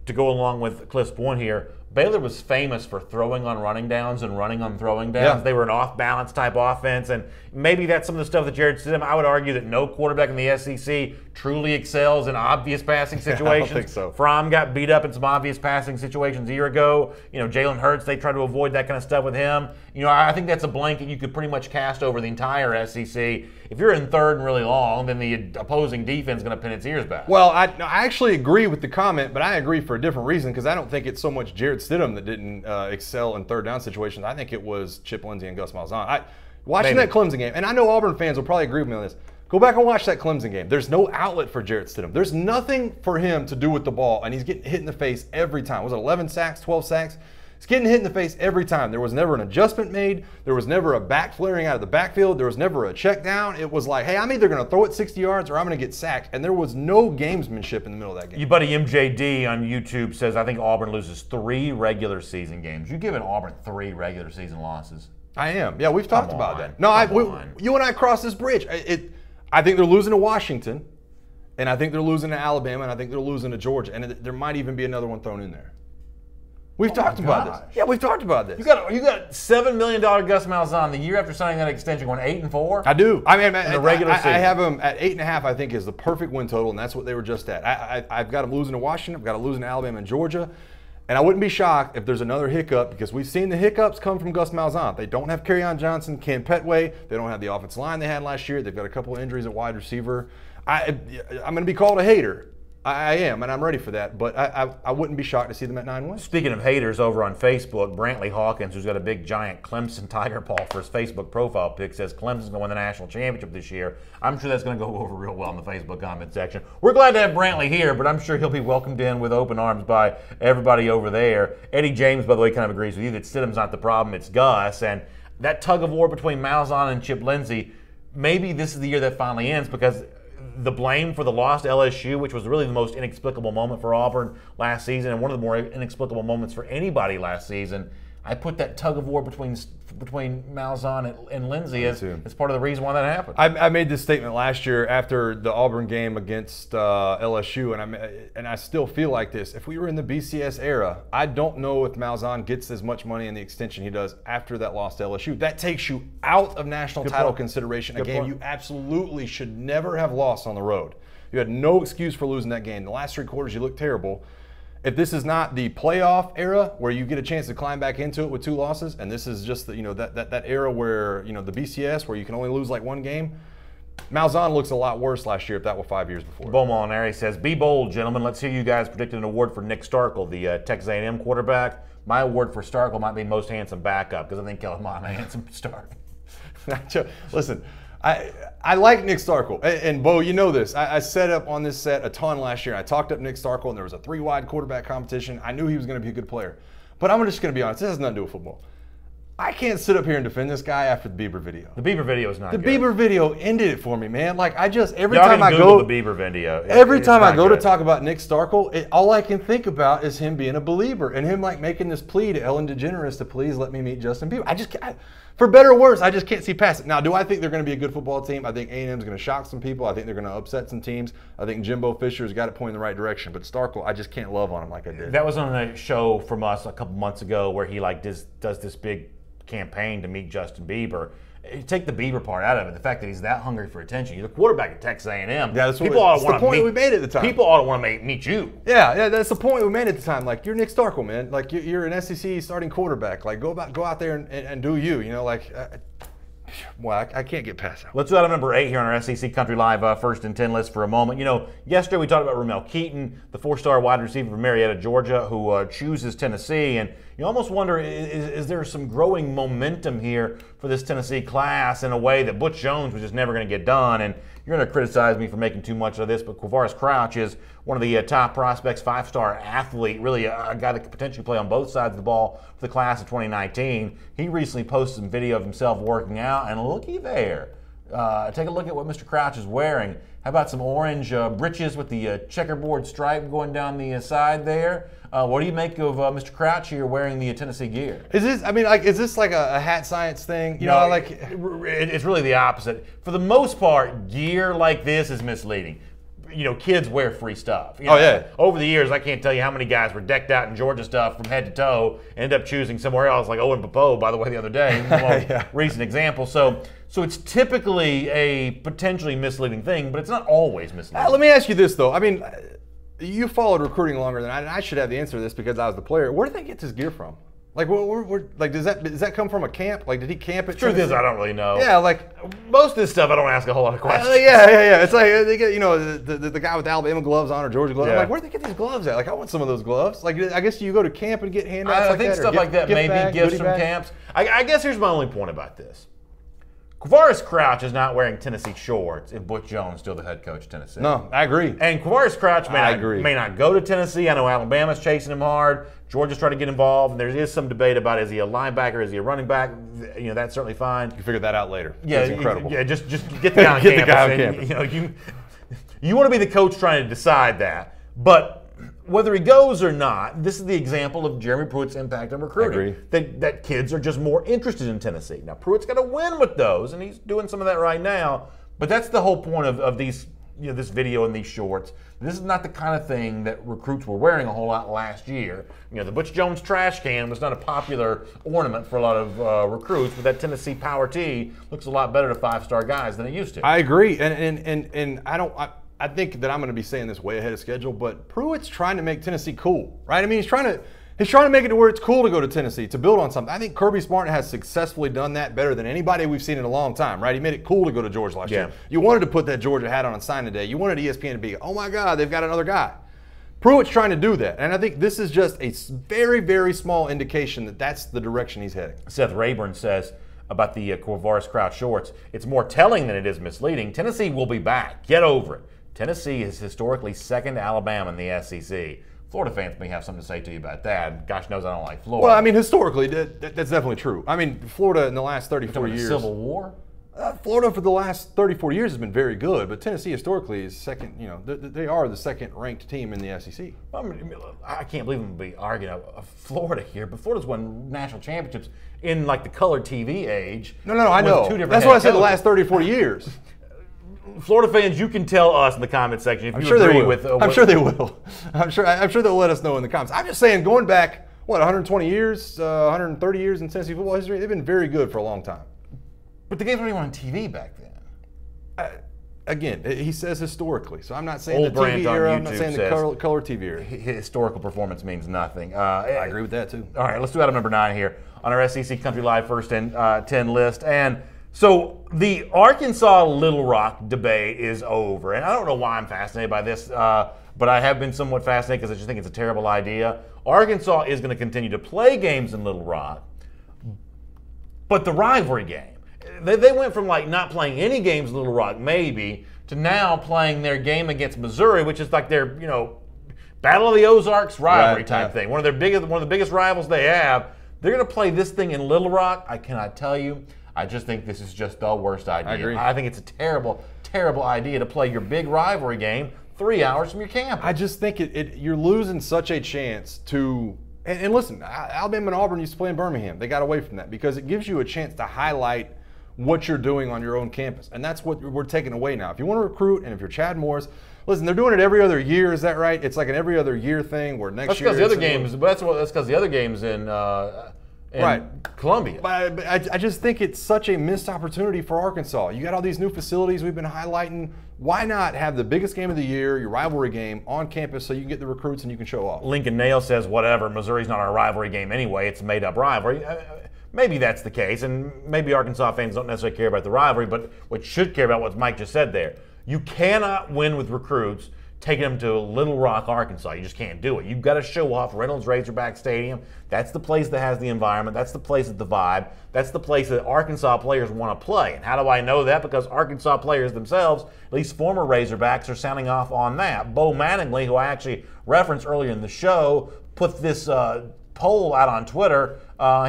to go along with Cliff's point here, Baylor was famous for throwing on running downs and running on throwing downs. Yeah. They were an off-balance type offense, and maybe that's some of the stuff that Jarrett Stidham, I would argue that no quarterback in the SEC truly excels in obvious passing situations. I don't think so. Fromm got beat up in some obvious passing situations a year ago. You know, Jalen Hurts, they tried to avoid that kind of stuff with him. You know, I think that's a blanket you could pretty much cast over the entire SEC. If you're in third and really long, then the opposing defense is going to pin its ears back. Well, I actually agree with the comment, but I agree for a different reason because I don't think it's so much Jarrett Stidham that didn't excel in third down situations. I think it was Chip Lindsey and Gus Malzahn. Watching that Clemson game, and I know Auburn fans will probably agree with me on this, go back and watch that Clemson game. There's no outlet for Jarrett Stidham. There's nothing for him to do with the ball, and he's getting hit in the face every time. Was it 11 sacks, 12 sacks? He's getting hit in the face every time. There was never an adjustment made. There was never a back flaring out of the backfield. There was never a check down. It was like, hey, I'm either going to throw it 60 yards or I'm going to get sacked. And there was no gamesmanship in the middle of that game. Your buddy MJD on YouTube says, I think Auburn loses 3 regular season games. You're giving Auburn 3 regular season losses. I am. Yeah, we've talked about that. No, you and I crossed this bridge. I think they're losing to Washington, and I think they're losing to Alabama, and I think they're losing to Georgia, and there might even be another one thrown in there. We've talked about this. Yeah, we've talked about this. You got $7 million Gus Malzahn the year after signing that extension, going 8-4. I do. I mean, in the regular season. I have them at 8.5. I think is the perfect win total, and that's what they were just at. I've got them losing to Washington. I've got them losing to Alabama and Georgia, and I wouldn't be shocked if there's another hiccup because we've seen the hiccups come from Gus Malzahn. They don't have Kerryon Johnson, Ken Petway. They don't have the offensive line they had last year. They've got a couple of injuries at wide receiver. I'm going to be called a hater. I am, and I'm ready for that, but I wouldn't be shocked to see them at 9 wins. Speaking of haters, over on Facebook, Brantley Hawkins, who's got a big giant Clemson tiger paw for his Facebook profile pic, says Clemson's going to win the national championship this year. I'm sure that's going to go over real well in the Facebook comment section. We're glad to have Brantley here, but I'm sure he'll be welcomed in with open arms by everybody over there. Eddie James, by the way, kind of agrees with you that Stidham's not the problem, it's Gus, and that tug of war between Malzahn and Chip Lindsey, maybe this is the year that finally ends because the blame for the loss to LSU, which was really the most inexplicable moment for Auburn last season and one of the more inexplicable moments for anybody last season, I put that tug of war between Malzahn and Lindsey as part of the reason why that happened. I made this statement last year after the Auburn game against LSU, and I still feel like this. If we were in the BCS era, I don't know if Malzahn gets as much money in the extension he does after that loss to LSU. That takes you out of national title consideration. A game you absolutely should never have lost on the road. You had no excuse for losing that game. The last 3 quarters, you looked terrible. If this is not the playoff era where you get a chance to climb back into it with 2 losses, and this is just the, that era where the BCS where you can only lose like 1 game, Malzahn looks a lot worse last year if that were 5 years before. Bo Molinari says, be bold, gentlemen. Let's hear you guys predict an award for Nick Starkel, the Texas A&M quarterback. My award for Starkel might be most handsome backup because I think Kellen Mond a handsome start. Listen, I like Nick Starkel. And Bo, you know this. I set up on this set a ton last year. I talked up Nick Starkel, and there was a 3-wide quarterback competition. I knew he was going to be a good player. But I'm just going to be honest. This has nothing to do with football. I can't sit up here and defend this guy after the Bieber video. The Bieber video is not good. The Bieber video ended it for me, man. Like, every Y'all time I Google the Bieber video. Every time I go to talk about Nick Starkel, all I can think about is him being a believer and him like making this plea to Ellen DeGeneres to please let me meet Justin Bieber. For better or worse, I just can't see past it. Now, do I think they're going to be a good football team? I think A&M's going to shock some people. I think they're going to upset some teams. I think Jimbo Fisher's got it pointing in the right direction. But Starkel, I just can't love on him like I did. That was on a show from us a couple months ago where he does this big campaign to meet Justin Bieber. You take the Bieber part out of it, the fact that he's that hungry for attention. You're the quarterback at Texas A&M. Yeah, that's the point we made at the time. People ought to want to meet you. Yeah, that's the point we made at the time. Like, you're Nick Starkel, man. Like, you're an SEC starting quarterback. Like, go out there and do you. You know, like, well, I can't get past that. Let's do item number 8 here on our SEC Country Live first and 10 list for a moment. You know, yesterday we talked about Ramel Keaton, the 4-star wide receiver from Marietta, Georgia, who chooses Tennessee. And you almost wonder, is there some growing momentum here for this Tennessee class in a way that Butch Jones was just never going to get done? And you're going to criticize me for making too much of this, but Quavaris Crouch is one of the top prospects, 5-star athlete, really a guy that could potentially play on both sides of the ball for the class of 2019. He recently posted some video of himself working out, and looky there. Take a look at what Mr. Crouch is wearing. How about some orange breeches with the checkerboard stripe going down the side there? What do you make of Mr. Crouch here wearing the Tennessee gear? Is this like a hat science thing? It's really the opposite. For the most part, gear like this is misleading. You know, kids wear free stuff. You know, yeah. Over the years, I can't tell you how many guys were decked out in Georgia stuff from head to toe, end up choosing somewhere else, like Owen Popo, by the way, the other day. Yeah. Recent example. So it's typically a potentially misleading thing, but it's not always misleading. Let me ask you this, though. I mean, you followed recruiting longer than I should have the answer to this because I was the player. Where did they get this gear from? Like, does that come from a camp? Like, did he camp at Truth is, I don't really know. Yeah, like most of this stuff, I don't ask a whole lot of questions. Yeah. It's like they get, the guy with the Alabama gloves on or Georgia gloves. Yeah. I'm like, where'd they get these gloves at? Like, I want some of those gloves. Like, I guess you go to camp and get handouts. I think stuff like that, maybe gifts from camps. I guess here's my only point about this. Quavaris Crouch is not wearing Tennessee shorts if Butch Jones is still the head coach of Tennessee. No, I agree. And Quavaris Crouch may not go to Tennessee. I know Alabama's chasing him hard. Georgia's trying to get involved, and there is some debate about is he a linebacker, is he a running back? You know, that's certainly fine. You figure that out later. Yeah, it's incredible. Just get the guy on campus. The guy on campus. You want to be the coach trying to decide that, but whether he goes or not, this is the example of Jeremy Pruitt's impact on recruiting. I agree. That kids are just more interested in Tennessee. Now, Pruitt's got to win with those, and he's doing some of that right now. But that's the whole point of these, this video and these shorts. This is not the kind of thing that recruits were wearing a whole lot last year. The Butch Jones trash can was not a popular ornament for a lot of recruits, but that Tennessee Power Tee looks a lot better to 5-star guys than it used to. I agree, and I think that I'm going to be saying this way ahead of schedule, but Pruitt's trying to make Tennessee cool, right? I mean, he's trying to make it to where it's cool to go to Tennessee, to build on something. I think Kirby Smart has successfully done that better than anybody we've seen in a long time, right? He made it cool to go to Georgia last year. You wanted to put that Georgia hat on signing day. You wanted ESPN to be, oh my God, they've got another guy. Pruitt's trying to do that, and I think this is just a very, very small indication that that's the direction he's heading. Seth Rayburn says about the Quavaris Crouch shorts, it's more telling than it is misleading. Tennessee will be back. Get over it. Tennessee is historically second to Alabama in the SEC. Florida fans may have something to say to you about that. Gosh knows I don't like Florida. Well, I mean, historically, that's definitely true. I mean, Florida in the last 34 years. Civil War? Florida for the last 34 years has been very good, but Tennessee historically is second. They are the second-ranked team in the SEC. I can't believe I'm going to be arguing of Florida here, but Florida's won national championships in like the color TV age. No, I know. That's what I said the last 30, 40 years. Florida fans, you can tell us in the comment section if I'm you sure agree they will. with. I'm sure they will. I'm sure they'll let us know in the comments. I'm just saying, going back 120 years, 130 years in Tennessee football history, they've been very good for a long time. But the games weren't even on TV back then. Again, he says historically, so I'm not saying Old the TV era. I'm YouTube not saying the color TV era. Historical performance means nothing. I agree with that too. All right, let's do item number 9 here on our SEC Country Live first and 10 list. And So the Arkansas-Little Rock debate is over, and I don't know why I'm fascinated by this, but I have been somewhat fascinated because I just think it's a terrible idea. Arkansas is going to continue to play games in Little Rock, but the rivalry game, they went from like not playing any games in Little Rock maybe to now playing their game against Missouri, which is like their Battle of the Ozarks rivalry type thing. One of the biggest rivals they have. They're going to play this thing in Little Rock. I cannot tell you. I just think this is just the worst idea. I agree. I think it's a terrible, terrible idea to play your big rivalry game 3 hours from your campus. I just think you're losing such a chance to. And listen, Alabama and Auburn used to play in Birmingham. They got away from that because it gives you a chance to highlight what you're doing on your own campus. And that's what we're taking away now. If you want to recruit and if you're Chad Morris, listen, they're doing it every other year. Is that right? It's like an every other year thing where next year. That's because the other games in right. Columbia. But I just think it's such a missed opportunity for Arkansas. You got all these new facilities we've been highlighting. Why not have the biggest game of the year, your rivalry game, on campus so you can get the recruits and you can show off? Lincoln Nail says, whatever, Missouri's not our rivalry game anyway. It's a made-up rivalry. Maybe that's the case, and maybe Arkansas fans don't necessarily care about the rivalry, but what should care about what Mike just said there. You cannot win with recruits taking them to Little Rock, Arkansas. You just can't do it. You've got to show off Reynolds Razorback Stadium. That's the place that has the environment. That's the place with the vibe. That's the place that Arkansas players want to play. And how do I know that? Because Arkansas players themselves, at least former Razorbacks, are sounding off on that. Bo Mattingly, who I actually referenced earlier in the show, put this poll out on Twitter.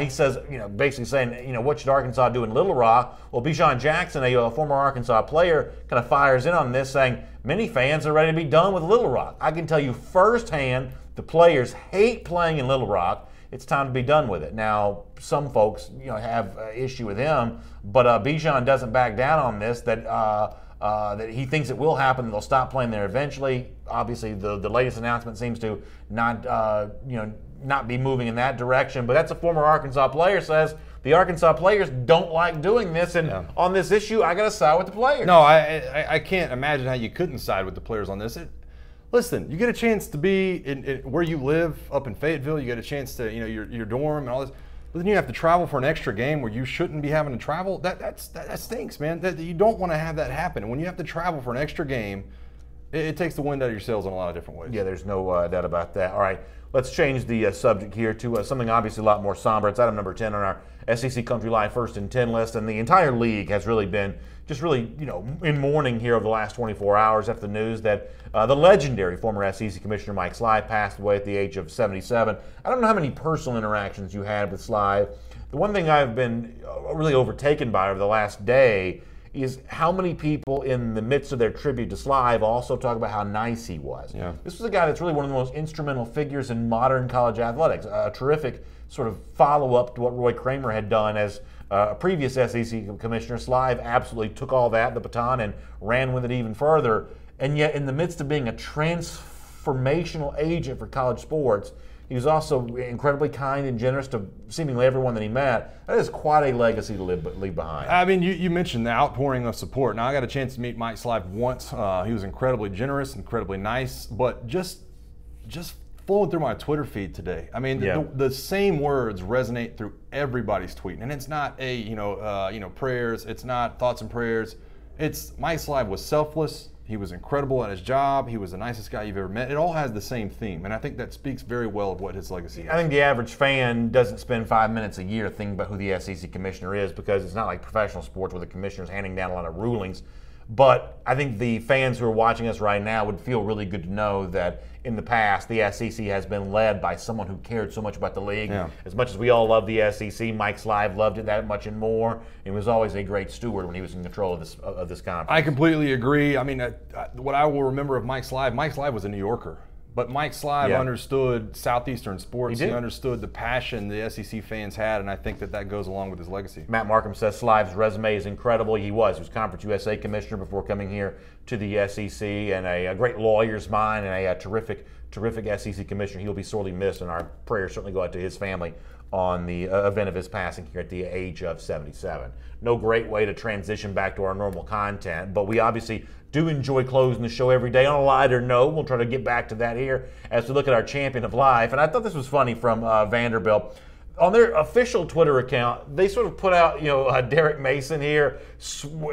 He says, basically saying, what should Arkansas do in Little Rock? Well, Bijan Jackson, a former Arkansas player, kind of fires in on this, saying many fans are ready to be done with Little Rock. I can tell you firsthand, the players hate playing in Little Rock. It's time to be done with it. Now, some folks, have an issue with him, but Bijan doesn't back down on this. That he thinks it will happen. They'll stop playing there eventually. Obviously, the latest announcement seems to not be moving in that direction. But that's a former Arkansas player says the Arkansas players don't like doing this. And on this issue, I got to side with the players. No, I can't imagine how you couldn't side with the players on this. Listen, you get a chance to be in where you live up in Fayetteville. You get a chance to, your dorm and all this. But then you have to travel for an extra game where you shouldn't be having to travel. That stinks, man. You don't want to have that happen. And when you have to travel for an extra game, it takes the wind out of your sails in a lot of different ways. Yeah, there's no doubt about that. All right, let's change the subject here to something obviously a lot more somber. It's item number 10 on our SEC Country Live First and 10 list, and the entire league has really been in mourning here over the last 24 hours after the news that the legendary former SEC Commissioner Mike Slive passed away at the age of 77. I don't know how many personal interactions you had with Slive. The one thing I've been really overtaken by over the last day is how many people in the midst of their tribute to Slive also talk about how nice he was. Yeah. This was a guy that's really one of the most instrumental figures in modern college athletics, a terrific sort of follow-up to what Roy Kramer had done as a previous SEC commissioner. Slive absolutely took all that, the baton, and ran with it even further. And yet, in the midst of being a transformational agent for college sports, he was also incredibly kind and generous to seemingly everyone that he met. That is quite a legacy to leave behind. I mean, you mentioned the outpouring of support. Now, I got a chance to meet Mike Slive once. He was incredibly generous, incredibly nice, but just flowing through my Twitter feed today. I mean, the same words resonate through everybody's tweet, and it's not prayers. It's not thoughts and prayers. It's Mike Slive was selfless. He was incredible at his job. He was the nicest guy you've ever met. It all has the same theme, and I think that speaks very well of what his legacy is. I think the average fan doesn't spend 5 minutes a year thinking about who the SEC commissioner is, because it's not like professional sports where the commissioner's handing down a lot of rulings. But I think the fans who are watching us right now would feel really good to know that in the past, the SEC has been led by someone who cared so much about the league. Yeah. As much as we all love the SEC, Mike Slive loved it that much and more. And was always a great steward when he was in control of this conference. I completely agree. I mean, what I will remember of Mike Slive was a New Yorker. But Mike Slive understood Southeastern sports. He understood the passion the SEC fans had, and I think that goes along with his legacy. Matt Markham says Slive's resume is incredible. He was Conference USA commissioner before coming here to the SEC, and a great lawyer's mind, and a terrific SEC commissioner. He'll be sorely missed, and our prayers certainly go out to his family on the event of his passing here at the age of 77. No great way to transition back to our normal content, but we obviously do enjoy closing the show every day on a lighter note. We'll try to get back to that here as we look at our champion of life. And I thought this was funny from Vanderbilt. on their official Twitter account, they sort of put out, Derek Mason here.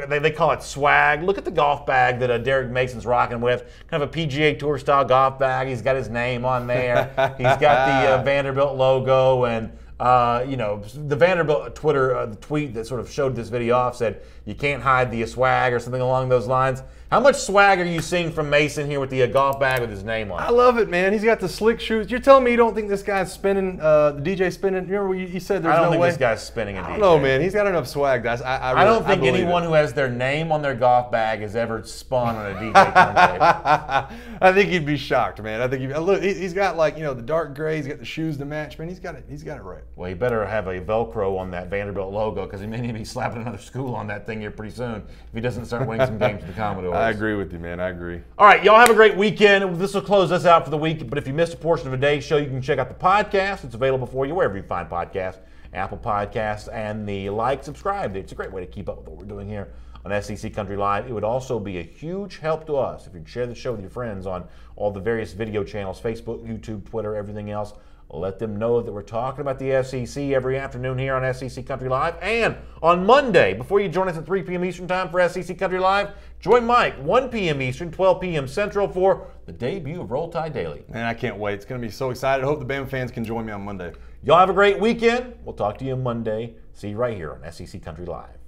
They call it swag. Look at the golf bag that Derek Mason's rocking with. Kind of a PGA Tour style golf bag. He's got his name on there. He's got the Vanderbilt logo, and the Vanderbilt Twitter the tweet that sort of showed this video off said, "You can't hide the swag," or something along those lines. How much swag are you seeing from Mason here with the golf bag with his name on it? I love it, man. He's got the slick shoes. You're telling me you don't think this guy's spinning, the DJ spinning? Remember you said there's no way? I don't think this guy's spinning a DJ. I don't know, man. He's got enough swag, guys. I don't think anyone who has their name on their golf bag has ever spun on a DJ turntable. I think you'd be shocked, man. I think look, he's got the dark gray. He's got the shoes to match, man. He's got it right. Well, he better have a Velcro on that Vanderbilt logo, because he may need to be slapping another school on that thing here pretty soon if he doesn't start winning some games with the Commodores. I agree with you, man. I agree. All right, y'all have a great weekend. This will close us out for the week, but if you missed a portion of a day's show, you can check out the podcast. It's available for you wherever you find podcasts, Apple Podcasts, and the subscribe. It's a great way to keep up with what we're doing here on SEC Country Live. It would also be a huge help to us if you'd share the show with your friends on all the various video channels, Facebook, YouTube, Twitter, everything else. Let them know that we're talking about the SEC every afternoon here on SEC Country Live. And on Monday, before you join us at 3 p.m. Eastern Time for SEC Country Live, join Mike, 1 p.m. Eastern, 12 p.m. Central, for the debut of Roll Tide Daily. Man, I can't wait. It's going to be so excited. I hope the Bama fans can join me on Monday. Y'all have a great weekend. We'll talk to you Monday. See you right here on SEC Country Live.